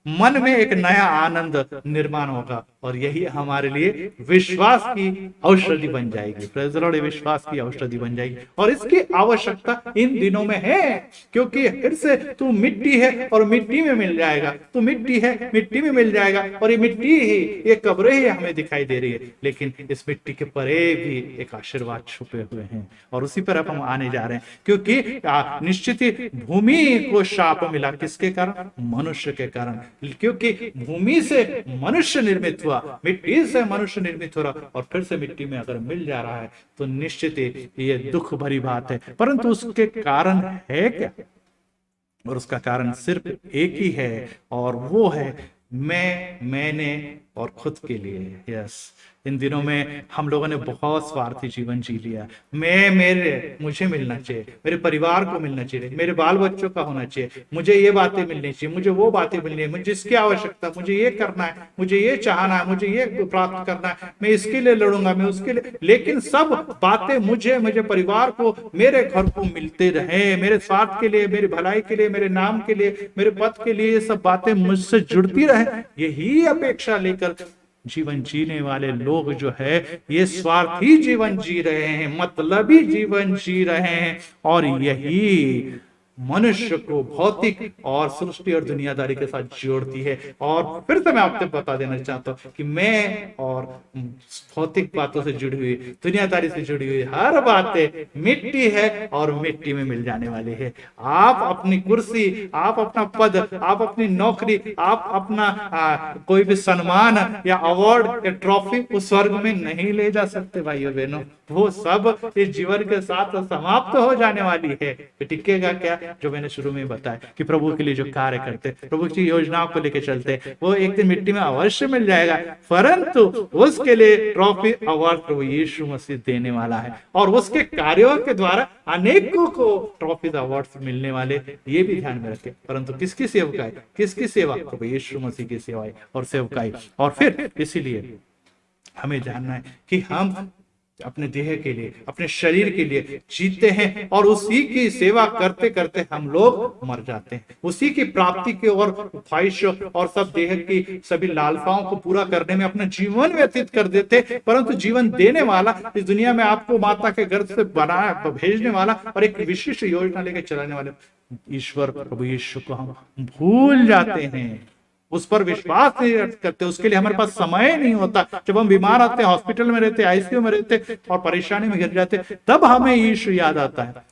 मन में एक नया आनंद निर्माण होगा और यही हमारे लिए विश्वास की औषधि बन जाएगी। प्रेज़ द लॉर्ड, विश्वास की औषधि बन जाएगी और इसकी आवश्यकता इन दिनों में है, क्योंकि फिर से तू मिट्टी है और मिट्टी में मिल जाएगा, तू मिट्टी है, मिट्टी में मिल जाएगा और ये मिट्टी ही, ये कब्रें ही हमें दिखाई दे रही है, लेकिन इस मिट्टी के परे भी एक आशीर्वाद छुपे हुए हैं और उसी पर अब हम आने जा रहे हैं। क्योंकि निश्चित ही भूमि को शाप मिला, किसके कारण? मनुष्य के कारण, क्योंकि भूमि से मनुष्य निर्मित हुआ, मिट्टी से मनुष्य निर्मित हो रहा और फिर से मिट्टी में अगर मिल जा रहा है तो निश्चित ही ये दुख भरी बात है। परंतु उसके कारण है क्या? और उसका कारण सिर्फ एक ही है और वो है मैंने और खुद के लिए। यस, इन दिनों में हम लोगों ने बहुत स्वार्थी जीवन जी लिया। मुझे मिलना चाहिए, मेरे परिवार को मिलना चाहिए, मेरे बाल बच्चों का होना चाहिए, मुझे ये बातें मिलनी चाहिए, मुझे वो बातें मिलनी है, मुझे जिसकी आवश्यकता, मुझे ये करना है, मुझे ये चाहना है, मुझे ये प्राप्त करना है, मैं इसके लिए लड़ूंगा, मैं उसके लिए। लेकिन सब बातें मुझे परिवार को, मेरे घर को मिलते रहे, मेरे स्वार्थ के लिए, मेरी भलाई के लिए, मेरे नाम के लिए, मेरे पद के लिए, ये सब बातें मुझसे जुड़ती रहे। यही अपेक्षा लेकर जीवन जीने वाले लोग जो है ये स्वार्थी जीवन जी रहे हैं, मतलबी जीवन जी रहे हैं, और यही मनुष्य को भौतिक और सृष्टि और दुनियादारी के साथ जोड़ती है। और फिर से मैं आपको बता देना चाहता हूं कि मैं और भौतिक बातों से जुड़ी हुई, दुनियादारी से जुड़ी हुई हर बातें मिट्टी है और मिट्टी में मिल जाने वाली है। आप अपनी कुर्सी, आप अपना पद, आप अपनी नौकरी, आप अपना कोई भी सम्मान या अवार्ड या ट्रॉफी उस स्वर्ग में नहीं ले जा सकते भाइयों बहनों। वो सब इस जीवन के साथ समाप्त हो जाने वाली है। टिकेगा क्या? जो मैंने शुरू में बताया कि प्रभु के लिए जो कार्य करते, प्रभु की योजनाओं को लेकर चलते, वो एक दिन मिट्टी में अवश्य मिल जाएगा, परंतु उसके लिए ट्रॉफी अवार्ड प्रभु यीशु मसीह देने वाला है, और उसके कार्यों के द्वारा अनेकों को ट्रॉफी अवार्ड मिलने वाले, ये भी ध्यान में रखें। परंतु किसकी सेवकाई, किसकी सेवा? प्रभु यीशु मसीह की सेवाई और सेवकाई। और फिर इसीलिए हमें जानना है कि हम अपने देह के लिए, अपने शरीर के लिए जीते हैं, और उसी की सेवा करते करते हम लोग मर जाते हैं। उसी की प्राप्ति की और ख्वाहिश और सब देह की सभी लालसाओं को पूरा करने में अपना जीवन व्यतीत कर देते। परंतु जीवन देने वाला, इस दुनिया में आपको माता के गर्भ से बनाया, भेजने वाला और एक विशिष्ट योजना लेकर चलाने वाले ईश्वर प्रभु यीशु को हम भूल जाते हैं, उस पर विश्वास नहीं करते, उसके लिए हमारे पास समय नहीं होता। जब हम बीमार आते, हॉस्पिटल में रहते, आईसीयू में रहते और परेशानी में घिर जाते, तब हमें यीशु याद आता है,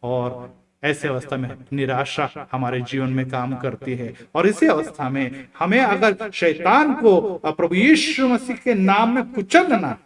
और ऐसे अवस्था में निराशा हमारे जीवन में काम करती है। और इसी अवस्था में हमें अगर शैतान को प्रभु यीशु मसीह के नाम में कुचलना,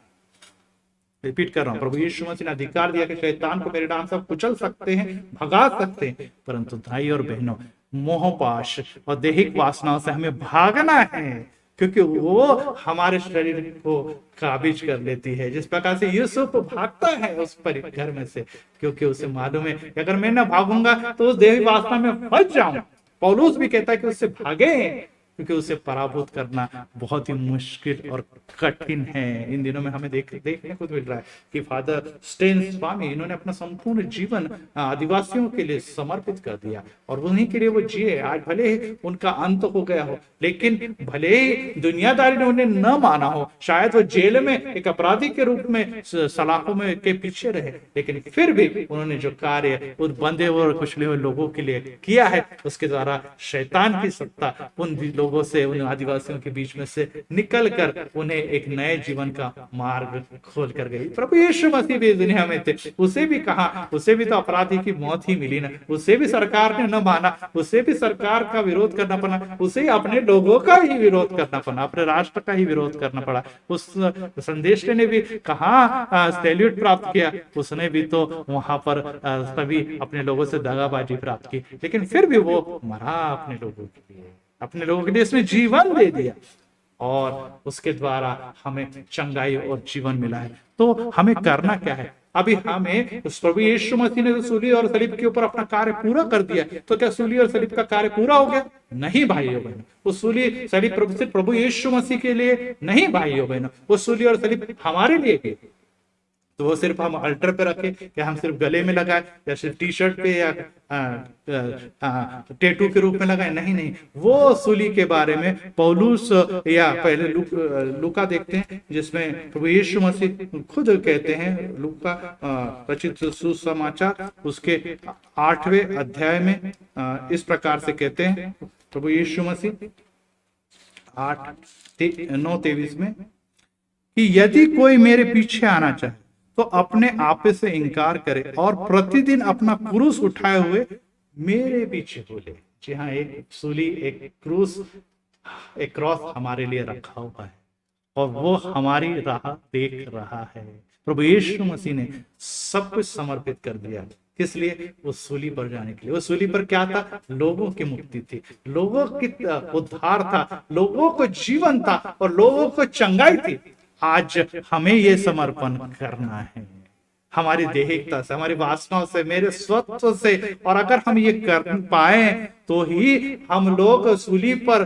रिपीट कर रहा हूं, प्रभु यीशु मसीह ने अधिकार दिया कि शैतान को मेरे नाम से कुचल सकते हैं, भगा सकते हैं, परंतु भाई और बहनों, मोहपाश और दैहिक वासनाओं से हमें भागना है, क्योंकि वो हमारे शरीर को काबिज कर लेती है। जिस प्रकार से यूसुफ भागता है उस पर घर में से, क्योंकि उसे मालूम है कि अगर मैं ना भागूंगा तो उस दैहिक वासना में फंस जाऊं। पौलुस भी कहता है कि उससे भागे, क्योंकि उसे पराभूत करना बहुत ही मुश्किल और कठिन है। इन दिनों में हमें देखने को मिल रहा है कि फादर स्टेन स्वामी, इन्होंने अपना संपूर्ण जीवन आदिवासियों के लिए समर्पित कर दिया, और उन्हीं के लिए वो जिए। आज भले ही उनका अंत हो गया हो, लेकिन भले ही दुनियादारी ने उन्हें न माना हो, शायद वो जेल में एक अपराधी के रूप में सलाखों में के पीछे रहे, लेकिन फिर भी उन्होंने जो कार्य उन बंधे और कुचले हुए लोगों के लिए किया है, उसके द्वारा शैतान की सत्ता उन लोगों से, उन आदिवासियों के बीच में से निकल कर उन्हें एक नए जीवन का मार्ग खोल कर गई। प्रभु यीशु मसीह भी दुनिया में थे, उसे भी कहा, उसे भी तो अपराधी की मौत ही मिली ना, उसे भी सरकार ने न माना, उसे भी सरकार का विरोध करना पड़ा, उसे अपने लोगों का ही विरोध करना पड़ा, अपने राष्ट्र का ही विरोध करना पड़ा। उस संदेश ने भी कहा सैल्यूट प्राप्त किया, उसने भी तो वहां पर सभी अपने लोगों से दगाबाजी प्राप्त की, लेकिन फिर भी वो मरा अपने लोगों के लिए, अपने लोगों के लिए इसने जीवन दे दिया, और उसके द्वारा हमें चंगाई और जीवन मिला है। तो हमें करना क्या है? अभी हमें प्रभु यीशु मसीह ने सूली और सलीब के ऊपर अपना कार्य पूरा कर दिया, तो क्या सूली और सलीब का कार्य पूरा हो गया? नहीं भाइयों बहनों, वो सूली सलीब सिर्फ प्रभु यीशु मसीह के लिए नहीं भाइयों बहनों, वो सूली और सलीब हमारे लिए। तो वो सिर्फ हम अल्टर पे रखे, या हम सिर्फ गले में लगाए, या सिर्फ टी शर्ट पे, या टैटू के रूप में लगाए? नहीं, वो सूली के बारे में पौलुस या पहले लूका देखते हैं, जिसमें प्रभु यीशु मसीह खुद कहते हैं, लूका रचित सुसमाचार उसके 8वें अध्याय में इस प्रकार से कहते हैं प्रभु यीशु मसीह 8:9-23 में, कि यदि कोई मेरे पीछे आना चाहे तो अपने आपे से इनकार करे और प्रतिदिन अपना क्रूस उठाए हुए मेरे पीछे बोले। जी हाँ, एक सूली, एक क्रूस, एक क्रॉस हमारे लिए रखा हुआ है, और वो हमारी राह देख रहा है। प्रभु यीशु मसीह ने सब कुछ समर्पित कर दिया किस लिए? वो सूली पर जाने के लिए। वो सूली पर क्या था? लोगों की मुक्ति थी, लोगों की उद्धार था, लोगों को जीवन था और लोगों को चंगाई थी। आज हमें ये समर्पण करना है, हमारी देहिकता से, हमारी वासनाओं से, मेरे स्वत्व से। और अगर हम ये कर पाए तो ही हम लोग सूली पर,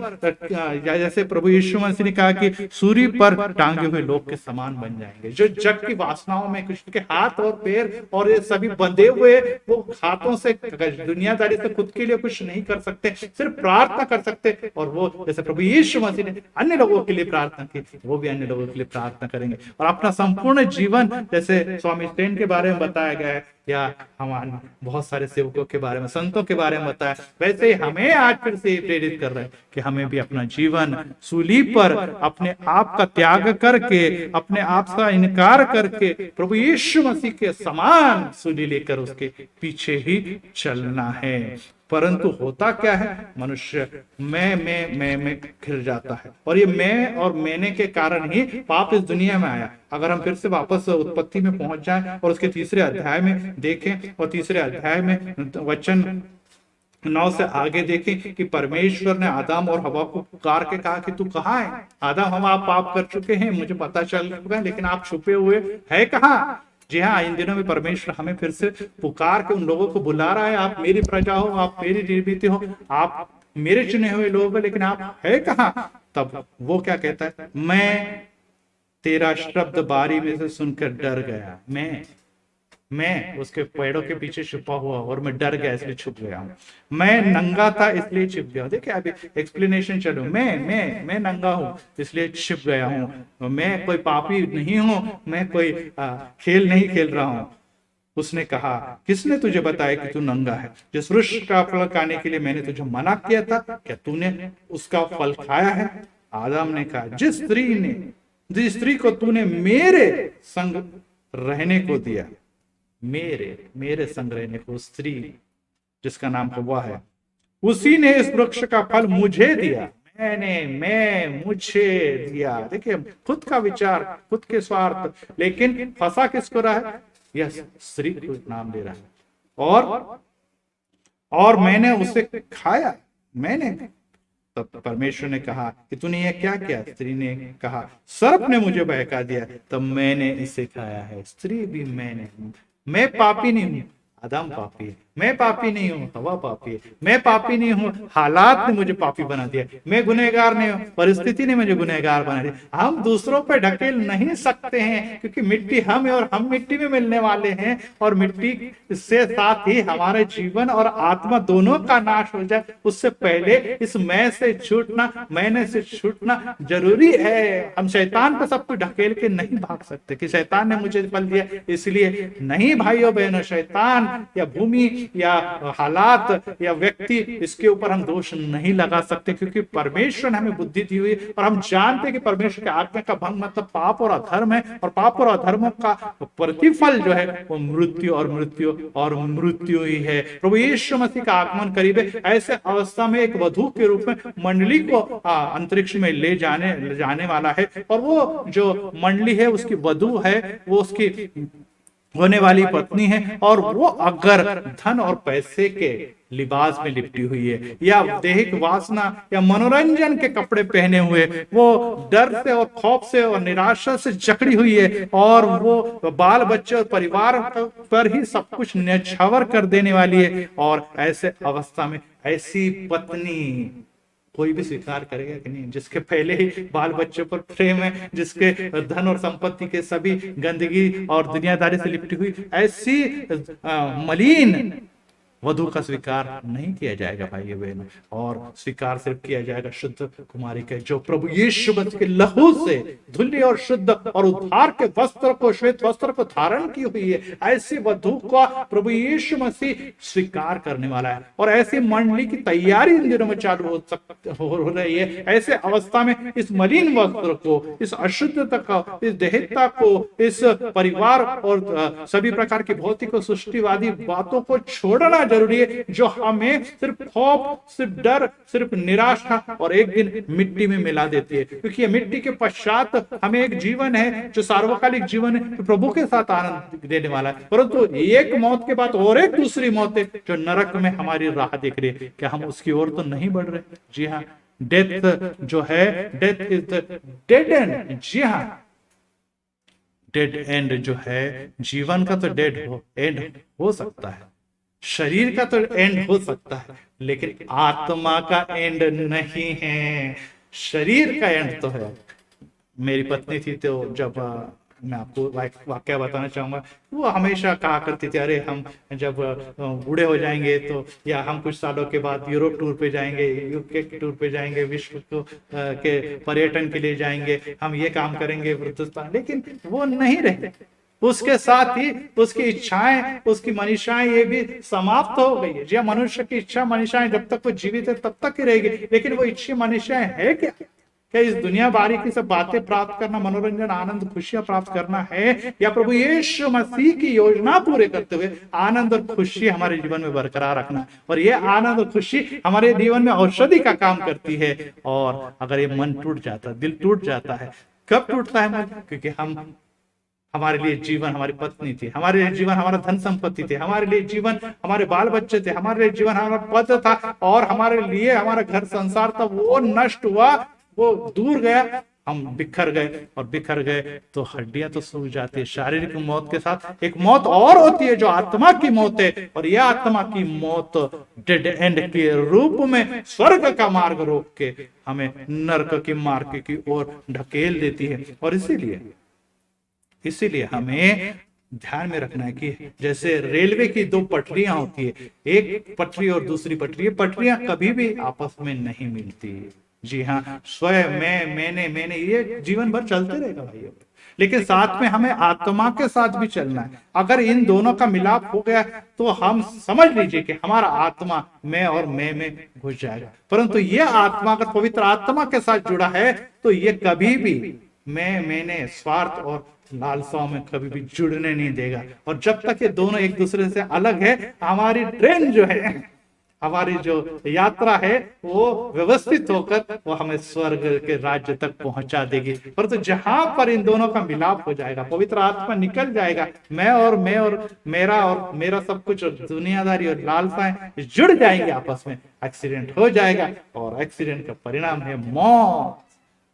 जैसे प्रभु यीशु मसीह ने कहा कि सूली पर टांगे हुए लोग के समान बन जाएंगे, जो जग की वासनाओं में, कृष्ण के हाथ और पैर और ये सभी बंधे हुए, वो हाथों से, दुनियादारी से खुद के लिए कुछ नहीं कर सकते, सिर्फ प्रार्थना कर सकते। और वो जैसे प्रभु यीशु मसीह ने अन्य लोगों के लिए प्रार्थना की, वो भी अन्य लोगों के लिए प्रार्थना करेंगे। और अपना संपूर्ण जीवन, जैसे स्वामी स्टेन के बारे में बताया गया है या हमारे बहुत सारे सेवकों के बारे में, संतों के बारे में बताया, वैसे ही हमें आज फिर से प्रेरित कर रहे हैं कि हमें भी अपना जीवन सूली पर अपने आप का त्याग करके, अपने आप का इनकार करके प्रभु यीशु मसीह के समान सूली लेकर उसके पीछे ही चलना है। परंतु होता क्या है? मनुष्य मैं घिर जाता है, और ये मैं और मैंने के कारण ही पाप इस दुनिया में आया। अगर हम फिर से वापस उत्पत्ति में पहुंच जाएं और उसके तीसरे अध्याय में देखें, और तीसरे अध्याय में वचन 9 से आगे देखें कि परमेश्वर ने आदम और हवा को पुकार के कहा कि तू कहाँ है? आदम, हम आप पाप कर चुके हैं, मुझे पता चल चुका है, लेकिन आप छुपे हुए है कहाँ? जी हाँ, इन दिनों में परमेश्वर हमें फिर से पुकार के उन लोगों को बुला रहा है, आप मेरी प्रजा हो, आप मेरी निर्मित हो, आप मेरे चुने हुए लोग हो, लेकिन आप है कहाँ? तब वो क्या कहता है? मैं तेरा शब्द बारी में से सुनकर डर गया, मैं उसके पेड़ों के पीछे छुपा हुआ और मैं डर गया इसलिए छुप गया हूँ। मैं नंगा था इसलिए छिप गया। देखिए अभी एक्सप्लेनेशन चलो, मैं नंगा हूँ इसलिए छिप गया हूँ, मैं कोई पापी नहीं हूँ, मैं कोई खेल नहीं खेल रहा हूँ। उसने कहा, किसने तुझे बताया कि तू नंगा है? जिस वृक्ष का फल खाने के लिए मैंने तुझे मना किया था, क्या तूने उसका फल खाया है? आदम ने कहा, जिस स्त्री को तूने मेरे संग रहने को दिया, मेरे संग रहने को, स्त्री जिसका नाम हव्वा है, उसी ने इस वृक्ष का फल मुझे दिया, मुझे दिया। देखिए खुद का विचार, खुद के स्वार्थ, लेकिन फंसा किसको रहा है? यह स्त्री को नाम दे रहा है। और मैंने उसे खाया, मैंने। तब परमेश्वर ने कहा कि तूने यह क्या किया? स्त्री ने कहा, सर्प ने मुझे बहका दिया, तब मैंने इसे खाया है। स्त्री भी मैं पापी नहीं हूं, आदम पापी है, मैं पापी नहीं हूं, हवा पापी है, मैं पापी नहीं हूं, हालात ने मुझे पापी बना दिया, मैं गुनहगार नहीं हूं, परिस्थिति ने मुझे गुनहगार बना दिया। हम दूसरों पर ढकेल नहीं सकते हैं, क्योंकि मिट्टी हम है और हम मिट्टी में मिलने वाले हैं, और मिट्टी से साथ ही हमारे जीवन और आत्मा दोनों का नाश हो जाए, उससे पहले इस मैं से छूटना, मैंने से छूटना जरूरी है। हम शैतान पर सब कुछ ढकेल के नहीं भाग सकते कि शैतान ने मुझे फल दिया इसलिए नहीं। भाइयों बहनों, शैतान या भूमि या हालात या व्यक्ति, इसके ऊपर हम दोष नहीं लगा सकते, क्योंकि परमेश्वर ने हमें बुद्धि दी हुई, और हम जानते हैं कि परमेश्वर के आज्ञा का भंग मतलब पाप और अधर्म है, और पाप और अधर्मों का प्रतिफल जो है वो मृत्यु और मृत्यु और मृत्यु ही है। प्रभु यीशु मसीह का आगमन करीब है। ऐसे अवस्था में एक वधू के रूप में मंडली को अंतरिक्ष में ले जाने वाला है, और वो जो मंडली है उसकी वधू है, वो उसकी होने वाली पत्नी है, और वो अगर धन और पैसे के लिबास में लिपटी हुई है, या दैहिक वासना या मनोरंजन के कपड़े पहने हुए, वो डर से और खौफ से और निराशा से जकड़ी हुई है, और वो बाल बच्चे और परिवार पर ही सब कुछ न्यौछावर कर देने वाली है। और ऐसे अवस्था में ऐसी पत्नी कोई भी स्वीकार करेगा कि नहीं? जिसके पहले ही बाल बच्चों पर प्रेम है, जिसके धन और संपत्ति के सभी गंदगी और दुनियादारी से लिपटी हुई ऐसी मलिन वधु का स्वीकार नहीं किया जाएगा भाइयों बहनों, और स्वीकार सिर्फ किया जाएगा शुद्ध कुमारी का, जो प्रभु यीशु मसीह के लहू से धुली और शुद्ध और उद्धार के वस्त्र को, श्वेत वस्त्र को धारण की हुई है। ऐसी वधु को प्रभु यीशु मसीह स्वीकार करने वाला है, और ऐसी मंडली की तैयारी इन दिनों में चालू हो रही है। ऐसे अवस्था में इस मलिन वस्त्र को, इस अशुद्धता को, इस देहिकता को, इस परिवार और सभी प्रकार की भौतिक और सृष्टिवादी बातों को छोड़ना जरूरी है, जो हमें सिर्फ खौफ, सिर्फ डर, सिर्फ निराशा और एक दिन मिट्टी में मिला देती है। क्योंकि ये मिट्टी के पश्चात हमें एक जीवन है जो सार्वकालिक जीवन है, जो प्रभु के साथ आनंद देने वाला है। परंतु एक मौत के बाद और एक दूसरी मौत है जो नरक में हमारी राह देख रही है। क्या हम उसकी ओर तो नहीं बढ़ रहे? जी हाँ, डेथ जो है, death is the dead end. जी हाँ, डेड एंड जो है, जीवन का तो एंड हो सकता है, शरीर का तो एंड हो सकता है, लेकिन आत्मा का एंड नहीं है। शरीर का एंड तो है। मेरी पत्नी थी, तो जब मैं आपको वाकया बताना चाहूंगा, वो हमेशा कहा करती थी, अरे हम जब बूढ़े हो जाएंगे तो, या हम कुछ सालों के बाद यूरोप टूर पे जाएंगे, यूके टूर पे जाएंगे, विश्व को के पर्यटन के लिए जाएंगे, हम ये काम करेंगे वृद्धस्थान। लेकिन वो नहीं रहे। उसके साथ ही उसकी इच्छाएं, उसकी मनीषाएं ये भी समाप्त हो गई है। जी, मनुष्य की इच्छा मनीषाएं जब तक वो जीवित है तब तक ही रहेगी, लेकिन वो इच्छा मनीषाएं है क्या इस दुनिया बारी की सब बातें प्राप्त करना, मनोरंजन, आनंद, खुशियां प्राप्त करना है, या प्रभु यीशु मसीह की योजना पूरे करते हुए आनंद और खुशी हमारे जीवन में बरकरार रखना? और ये आनंद और खुशी हमारे जीवन में औषधि का काम करती है। और अगर ये मन टूट जाता है, दिल टूट जाता है, कब टूटता है मन? क्योंकि हमारे लिए जीवन हमारी पत्नी थी, हमारे लिए जीवन हमारा धन संपत्ति थे, हमारे लिए जीवन हमारे बाल बच्चे थे, हमारे लिए जीवन हमारा पद था, और हमारे लिए हमारा घर संसार था, वो नष्ट हुआ, वो दूर गया, हम बिखर गए तो हड्डियां तो सूख जाती है। शारीरिक मौत के साथ एक मौत और होती है जो आत्मा की मौत है, और यह आत्मा की मौत डेड एंड के रूप में स्वर्ग का मार्ग रोक के हमें नरक की मार्ग की ओर ढकेल देती है। और इसीलिए हमें ध्यान में रखना है कि जैसे रेलवे की दो पटरियां होती है, एक पटरी और दूसरी पटरी, पटरियां कभी भी आपस में नहीं मिलती। जी हाँ, स्वयं, मैंने ये जीवन भर चलते रहेगा भाइयों, लेकिन साथ में हमें आत्मा के साथ भी चलना है। अगर इन दोनों का मिलाप हो गया तो हम समझ लीजिए कि हमारा आत्मा मैं और मैं में घुस जाएगा। परंतु ये आत्मा अगर पवित्र आत्मा के साथ जुड़ा है तो ये कभी भी मैंने, स्वार्थ और लालसाओं में कभी भी जुड़ने नहीं देगा। और जब तक ये दोनों एक दूसरे से अलग है, हमारी ट्रेन जो है, हमारी जो यात्रा है, वो व्यवस्थित होकर वो हमें स्वर्ग के राज्य तक पहुंचा देगी। परंतु जहां पर इन दोनों का मिलाप हो जाएगा, पवित्र आत्मा निकल जाएगा, मैं और मेरा सब कुछ, और दुनियादारी और लालसाएं जुड़ जाएंगे आपस में, एक्सीडेंट हो जाएगा, और एक्सीडेंट का परिणाम है मौत।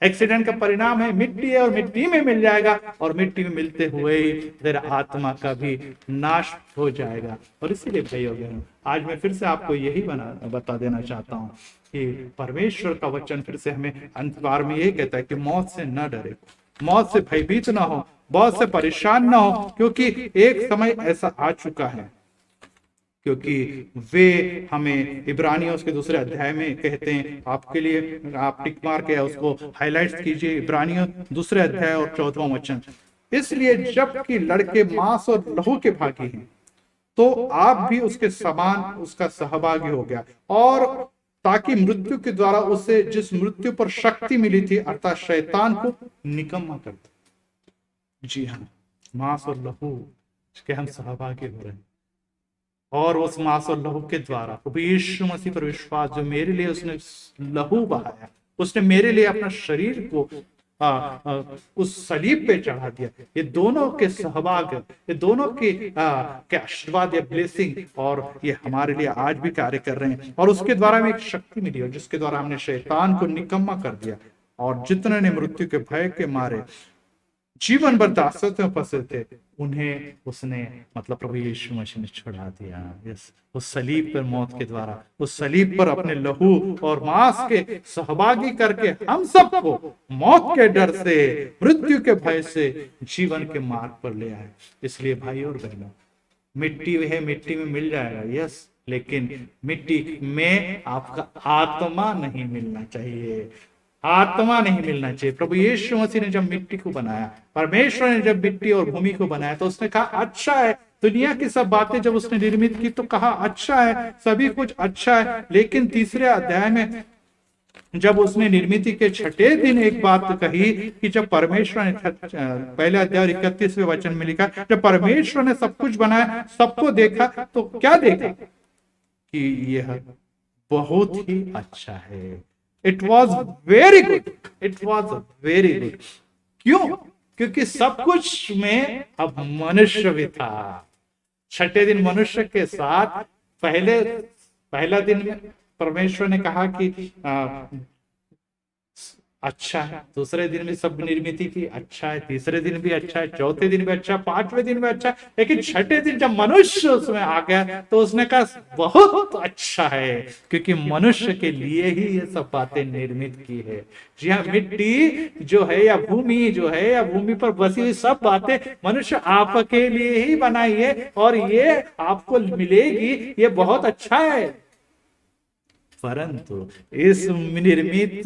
एक्सीडेंट का परिणाम है मिट्टी है, और मिट्टी में मिल जाएगा, और मिट्टी में मिलते हुए ही तेरा आत्मा का भी नाश हो जाएगा। और इसीलिए भाइयों बहनों, आज मैं फिर से आपको यही बता देना चाहता हूं कि परमेश्वर का वचन फिर से हमें अंतवार में यही कहता है कि मौत से न डरे, मौत से भयभीत ना हो, मौत से परेशान ना हो, क्योंकि एक समय ऐसा आ चुका है। क्योंकि वे हमें इब्रानियों के दूसरे अध्याय में कहते हैं, आपके लिए आप टिक मार के उसको हाईलाइट कीजिए, इब्रानियों दूसरे अध्याय और 14वां वचन। इसलिए जबकि लड़के मांस और लहू के भागी हैं, तो आप भी उसके समान उसका सहभागी हो गया, और ताकि मृत्यु के द्वारा उसे जिस मृत्यु पर शक्ति मिली थी, अर्थात शैतान को निकम्मा कर दे। जी हाँ, मांस और लहू के हम सहभागी हो रहे हैं, और उस मांस और लहू के द्वारा प्रभु यीशु मसीह पर विश्वास, जो मेरे लिए उसने लहू बहाया, उसने मेरे लिए अपना शरीर को उस सलीब पे चढ़ा दिया, ये दोनों के सहभाग, ये दोनों के आशीर्वाद या ब्लेसिंग, और ये हमारे लिए आज भी कार्य कर रहे हैं। और उसके द्वारा हमें एक शक्ति मिली है, जिसके द्वारा हमने शैतान को निकम्मा कर दिया, और जितने ने मृत्यु के भय के मारे जीवन भर दासत्व में फंसे थे, उन्हें उसने, मतलब प्रभु यीशु मसीह ने छुड़ा दिया। यस, उस सलीब पर मौत के द्वारा, उस सलीब पर अपने लहू और मांस के सहभागी करके हम सबको मौत के डर से, मृत्यु के भय से जीवन के मार्ग पर ले आए। इसलिए भाई और बहनों, मिट्टी है, मिट्टी में मिल जाएगा, यस, लेकिन मिट्टी में आपका आत्मा नहीं मिलना चाहिए, आत्मा नहीं मिलना चाहिए। प्रभु यीशु मसीह ने जब मिट्टी को बनाया, परमेश्वर ने जब मिट्टी और भूमि को बनाया, तो उसने कहा अच्छा है। दुनिया की सब बातें जब उसने निर्मित की तो कहा अच्छा है, सभी कुछ अच्छा है। लेकिन तीसरे अध्याय में जब उसने निर्मित के छठे दिन एक बात कही कि जब परमेश्वर ने, पहले अध्याय 31वें वचन में लिखा, जब परमेश्वर ने सब कुछ बनाया, सबको देखा, तो क्या देखा? कि यह बहुत ही अच्छा है। It was very good, it was very good. क्यों? क्योंकि सब कुछ में अब मनुष्य भी था। छठे दिन मनुष्य के साथ पहला दिन में परमेश्वर ने कहा कि अच्छा है, दूसरे दिन भी सब निर्मित थी, अच्छा है, तीसरे दिन भी अच्छा है, चौथे दिन भी अच्छा, पांचवें दिन भी अच्छा, लेकिन छठे दिन जब मनुष्य उसमें आ गया तो उसने कहा बहुत अच्छा है, क्योंकि मनुष्य के लिए ही ये सब बातें निर्मित की है। जी हाँ, मिट्टी जो है या भूमि जो है या भूमि पर बसी हुई सब बातें मनुष्य आपके लिए ही बनाई है, और ये आपको मिलेगी, ये बहुत अच्छा है। परंतु इस निर्मित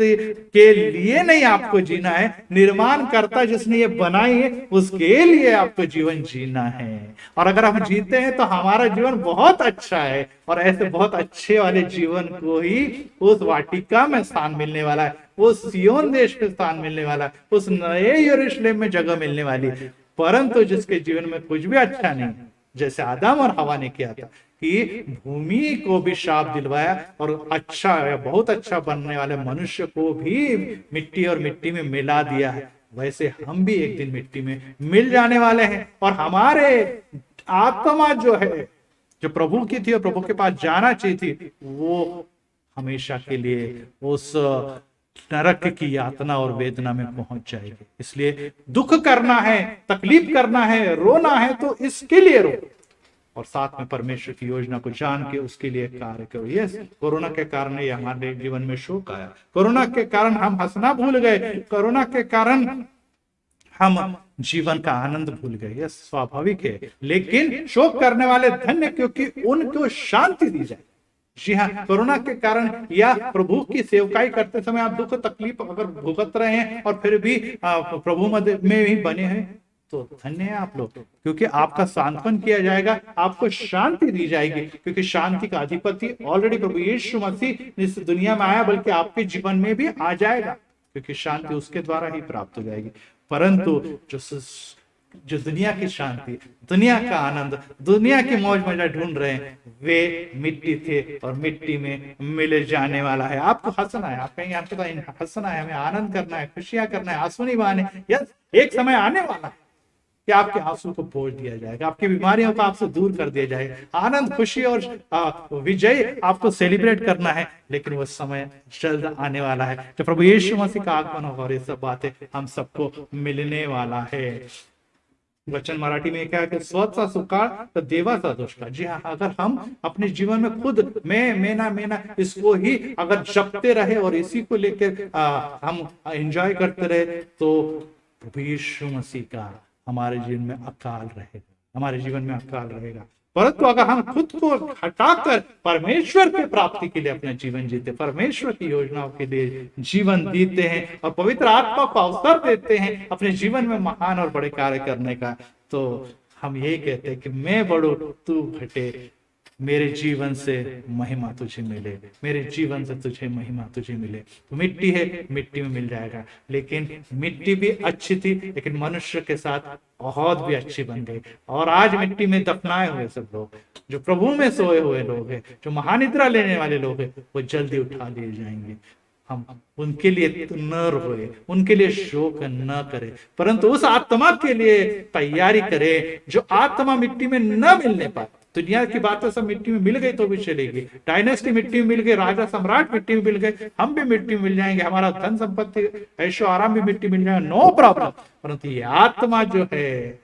के लिए नहीं आपको जीना है, निर्माण करता जिसने ये बनाई है उसके लिए आपको जीवन जीना है। और अगर हम जीते हैं तो हमारा जीवन बहुत अच्छा है, और ऐसे बहुत अच्छे वाले जीवन को ही उस वाटिका में स्थान मिलने वाला है, उस सियोन देश में स्थान मिलने वाला है, उस नए यरूशलेम में जगह मिलने वाली। परंतु जिसके जीवन में कुछ भी अच्छा नहीं, जैसे आदम और हवा ने किया था कि भूमि को भी शाप दिलवाया, और अच्छा या बहुत अच्छा बनने वाले मनुष्य को भी मिट्टी और मिट्टी में मिला दिया है, वैसे हम भी एक दिन मिट्टी में मिल जाने वाले हैं। और हमारे आत्मा जो है, जो प्रभु की थी और प्रभु के पास जाना चाहिए थी, वो हमेशा के लिए उस नरक की यातना और वेदना में पहुंच जाएगी। इसलिए दुख करना है, तकलीफ करना है, रोना है, तो इसके लिए रो, और साथ में परमेश्वर की योजना को जान के उसके लिए कार्य करो। यस, कोरोना के कारण ये हमारे जीवन में शोक आया, कोरोना के कारण हम हंसना भूल गए, कोरोना के कारण हम जीवन का आनंद भूल गए, यह स्वाभाविक है। लेकिन शोक करने वाले धन्य, क्योंकि उनको शांति दी जाए। जी हाँ, कोरोना के कारण या प्रभु की सेवकाई करते समय आप दुख तकलीफ अगर भुगत रहे हैं और फिर भी प्रभु में ही बने हैं, तो धन्य है आप लोग, क्योंकि आपका सांत्वन किया जाएगा, आपको शांति दी जाएगी, क्योंकि शांति का अधिपति ऑलरेडी प्रभु यीशु मसीह इस दुनिया में आया, बल्कि आपके जीवन में भी आ जाएगा, क्योंकि शांति उसके द्वारा ही प्राप्त हो जाएगी। परंतु जो दुनिया की शांति, दुनिया का आनंद, दुनिया की मौज मजा ढूंढ रहे हैं, वे मिट्टी थे और मिट्टी में मिल जाने वाला है। आपको हंसना है, आप कहेंगे आपको तो हंसना है, हमें आनंद करना है, खुशियां करना है, आंसू नहीं बहाने। यस, एक समय आने वाला है कि आपके आंसू को पोंछ दिया जाएगा, आपकी बीमारियों को आपसे दूर कर दिया जाएगा, आनंद, खुशी और विजय आपको सेलिब्रेट करना है। लेकिन वो समय जल्द आने वाला है, जब प्रभु यीशु मसीह का आगमन होगा और ये सब बातें हम सबको मिलने वाला है। वचन मराठी में क्या है कि स्वतः सुकाळ तो देवाचा दुष्काळ। जी हाँ, अगर हम अपने जीवन में खुद मैं इसको ही अगर जपते रहे और इसी को लेकर हम एंजॉय करते रहे, तो प्रभु यीशु मसीह का हमारे जीवन में अकाल रहेगा, हमारे जीवन में अकाल रहेगा। परंतु अगर हम खुद को हटाकर परमेश्वर की प्राप्ति के लिए अपना जीवन जीते, परमेश्वर की योजनाओं के लिए जीवन जीते हैं और पवित्र आत्मा को अवसर देते हैं अपने जीवन में महान और बड़े कार्य करने का, तो हम ये कहते हैं कि मैं बढ़ूं तू घटे, मेरे जीवन से महिमा तुझे मिले, मेरे जीवन से तुझे महिमा तुझे मिले। तो मिट्टी है, मिट्टी में मिल जाएगा, लेकिन मिट्टी भी अच्छी थी, लेकिन मनुष्य के साथ बहुत भी अच्छी बन गई। और आज मिट्टी में दफनाए हुए सब लोग, जो प्रभु में सोए हुए लोग हैं, जो महानिद्रा लेने वाले लोग हैं, वो जल्दी उठा लिए जाएंगे। हम उनके लिए न रोए, उनके लिए शोक न करें, परंतु उस आत्मा के लिए तैयारी करें जो आत्मा मिट्टी में न मिलने पाए। दुनिया की बातें सब मिट्टी में मिल गई तो भी चलेगी, डायनेस्टी मिट्टी में मिल गई, राजा सम्राट मिट्टी में मिल गए, हम भी मिट्टी में मिल जाएंगे, हमारा धन संपत्ति ऐशो आराम भी मिट्टी मिल जाएगा, नो प्रॉब्लम। परंतु ये आत्मा जो है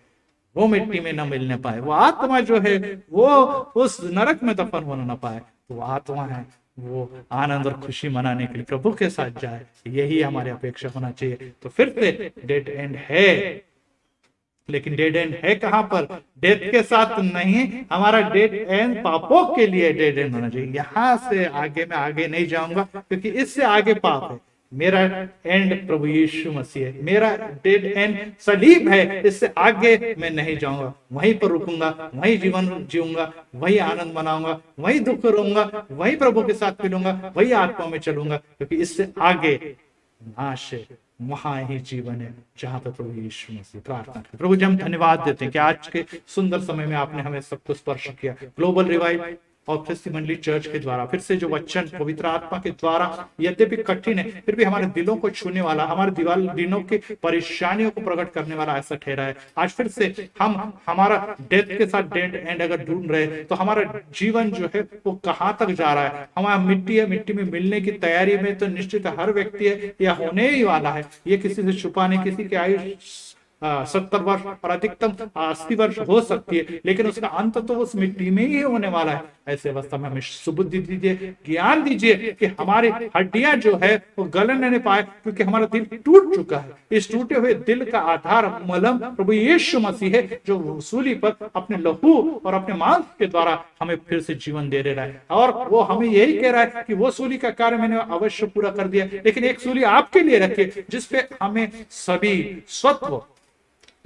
वो मिट्टी में न मिलने पाए, वो आत्मा जो है वो उस नरक में दफन होना न पाए, तो वो आत्मा है वो आनंद और खुशी मनाने के लिए प्रभु के साथ जाए, यही हमारी अपेक्षा होना चाहिए। तो फिर से डेड एंड है, लेकिन डेड एंड है कहां पर? डेथ के साथ नहीं, हमारा डेड एंड पापों के लिए डेड एंड होना चाहिए। यहां से आगे मैं आगे नहीं जाऊंगा, क्योंकि इससे आगे पाप है। मेरा एंड प्रभु यीशु मसीह है, मेरा डेड एंड सलीब है, इससे आगे मैं नहीं जाऊंगा, वहीं पर रुकूंगा, वहीं जीवन जीऊंगा, वही आनंद मनाऊंगा, वही दुख रहूंगा, वही प्रभु के साथ मिलूंगा, वही आत्मा में चलूंगा, क्योंकि इससे आगे नाश है, वहां ही जीवन है जहां पर प्रभु यीशु मसीह। प्रार्थना करें। प्रभु जी हम धन्यवाद देते हैं कि आज के सुंदर समय में आपने हमें सबको स्पर्श किया। ग्लोबल रिवाइव और ख्रिस्ती मंडली चर्च के द्वारा फिर से जो वचन पवित्र आत्मा के द्वारा यद्यपि कठिन है फिर भी हमारे दिलों को छूने वाला, हमारे दिनों की परेशानियों को प्रकट करने वाला ऐसा ठहरा है। आज फिर से हम हमारा डेथ के साथ डेड एंड अगर ढूंढ रहे तो हमारा जीवन जो है वो कहां तक जा रहा है। हमारा मिट्टी है, मिट्टी में मिलने की तैयारी में तो निश्चित हर व्यक्ति है या होने ही वाला है। ये किसी से छुपाने, किसी के आयु 70 वर्ष और अधिकतम 80 वर्ष हो सकती है, लेकिन उसका अंत तो उस मिट्टी में ही होने वाला है। ऐसे अवस्था में हमें सुबुद्धि दीजिए, ज्ञान दीजिए कि हमारी हड्डियां जो है वो गलन नहीं पाए, क्योंकि हमारा दिल टूट चुका है। इस टूटे हुए दिल का आधार मलम प्रभु यीशु मसीह है, जो सूली पर अपने लहू और अपने मांस के द्वारा हमें फिर से जीवन दे रहा है। और वो हमें यही कह रहा है कि वो सूली का कार्य मैंने अवश्य पूरा कर दिया, लेकिन एक सूली आपके लिए रखिए जिसपे हमें सभी स्वत्व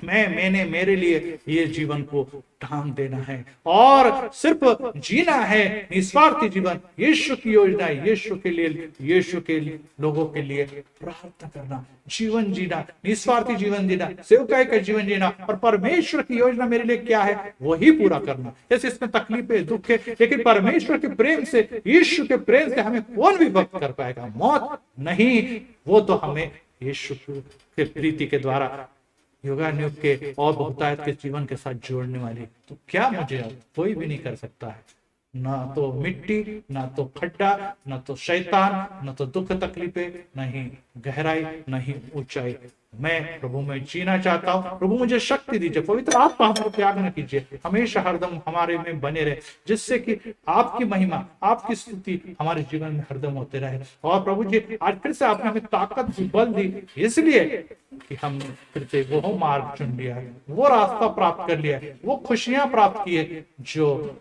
मैंने मेरे लिए ये जीवन को ढांक देना है और सिर्फ जीना है निस्वार्थी जीवन, यीशु की योजना, यीशु के लिए, यीशु के लोगों के लिए प्रार्थना करना, जीवन जीना, निस्वार्थी जीवन जीना, सेवकाई का जीवन जीना और परमेश्वर की योजना मेरे लिए क्या है वही पूरा करना। जैसे इसमें तकलीफें, दुख है, लेकिन परमेश्वर के प्रेम से, यीशु के प्रेम से हमें कौन विभक्त कर पाएगा? मौत नहीं, वो तो हमें यीशु के प्रीति के द्वारा युगानुयुग के और बहुतायत के जीवन के साथ जोड़ने वाली। तो क्या मुझे कोई भी नहीं कर सकता है, ना तो मिट्टी, ना तो खड्डा, ना तो शैतान, ना तो दुख तकलीफें, नहीं गहराई, नहीं ऊंचाई। मैं प्रभु में जीना चाहता हूँ। प्रभु मुझे शक्ति दीजिए, पवित्र आत्मा हमारे त्याग न कीजिए, हमेशा हरदम हमारे में बने रहे, जिससे कि आपकी महिमा, आपकी स्तुति हमारे जीवन में हरदम होते रहे। और प्रभु जी आज फिर से आपने हमें ताकत बल दी, इसलिए कि हमने फिर से वो मार्ग चुन लिया है, वो रास्ता प्राप्त कर लिया है, वो खुशियां प्राप्त की है जो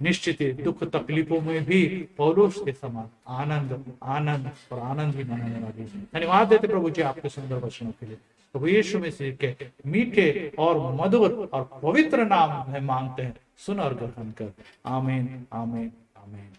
निश्चित ही दुख तकलीफों में भी पौलुस के समान आनंद आनंद और आनंद ही मनाने वाली है। धन्यवाद देते प्रभु जी आपके सुंदर वचनों के लिए। प्रभु यीशु मसीह के मीठे और मधुर और पवित्र नाम में मांगते हैं, सुन और ग्रहण कर। आमीन, आमीन, आमीन।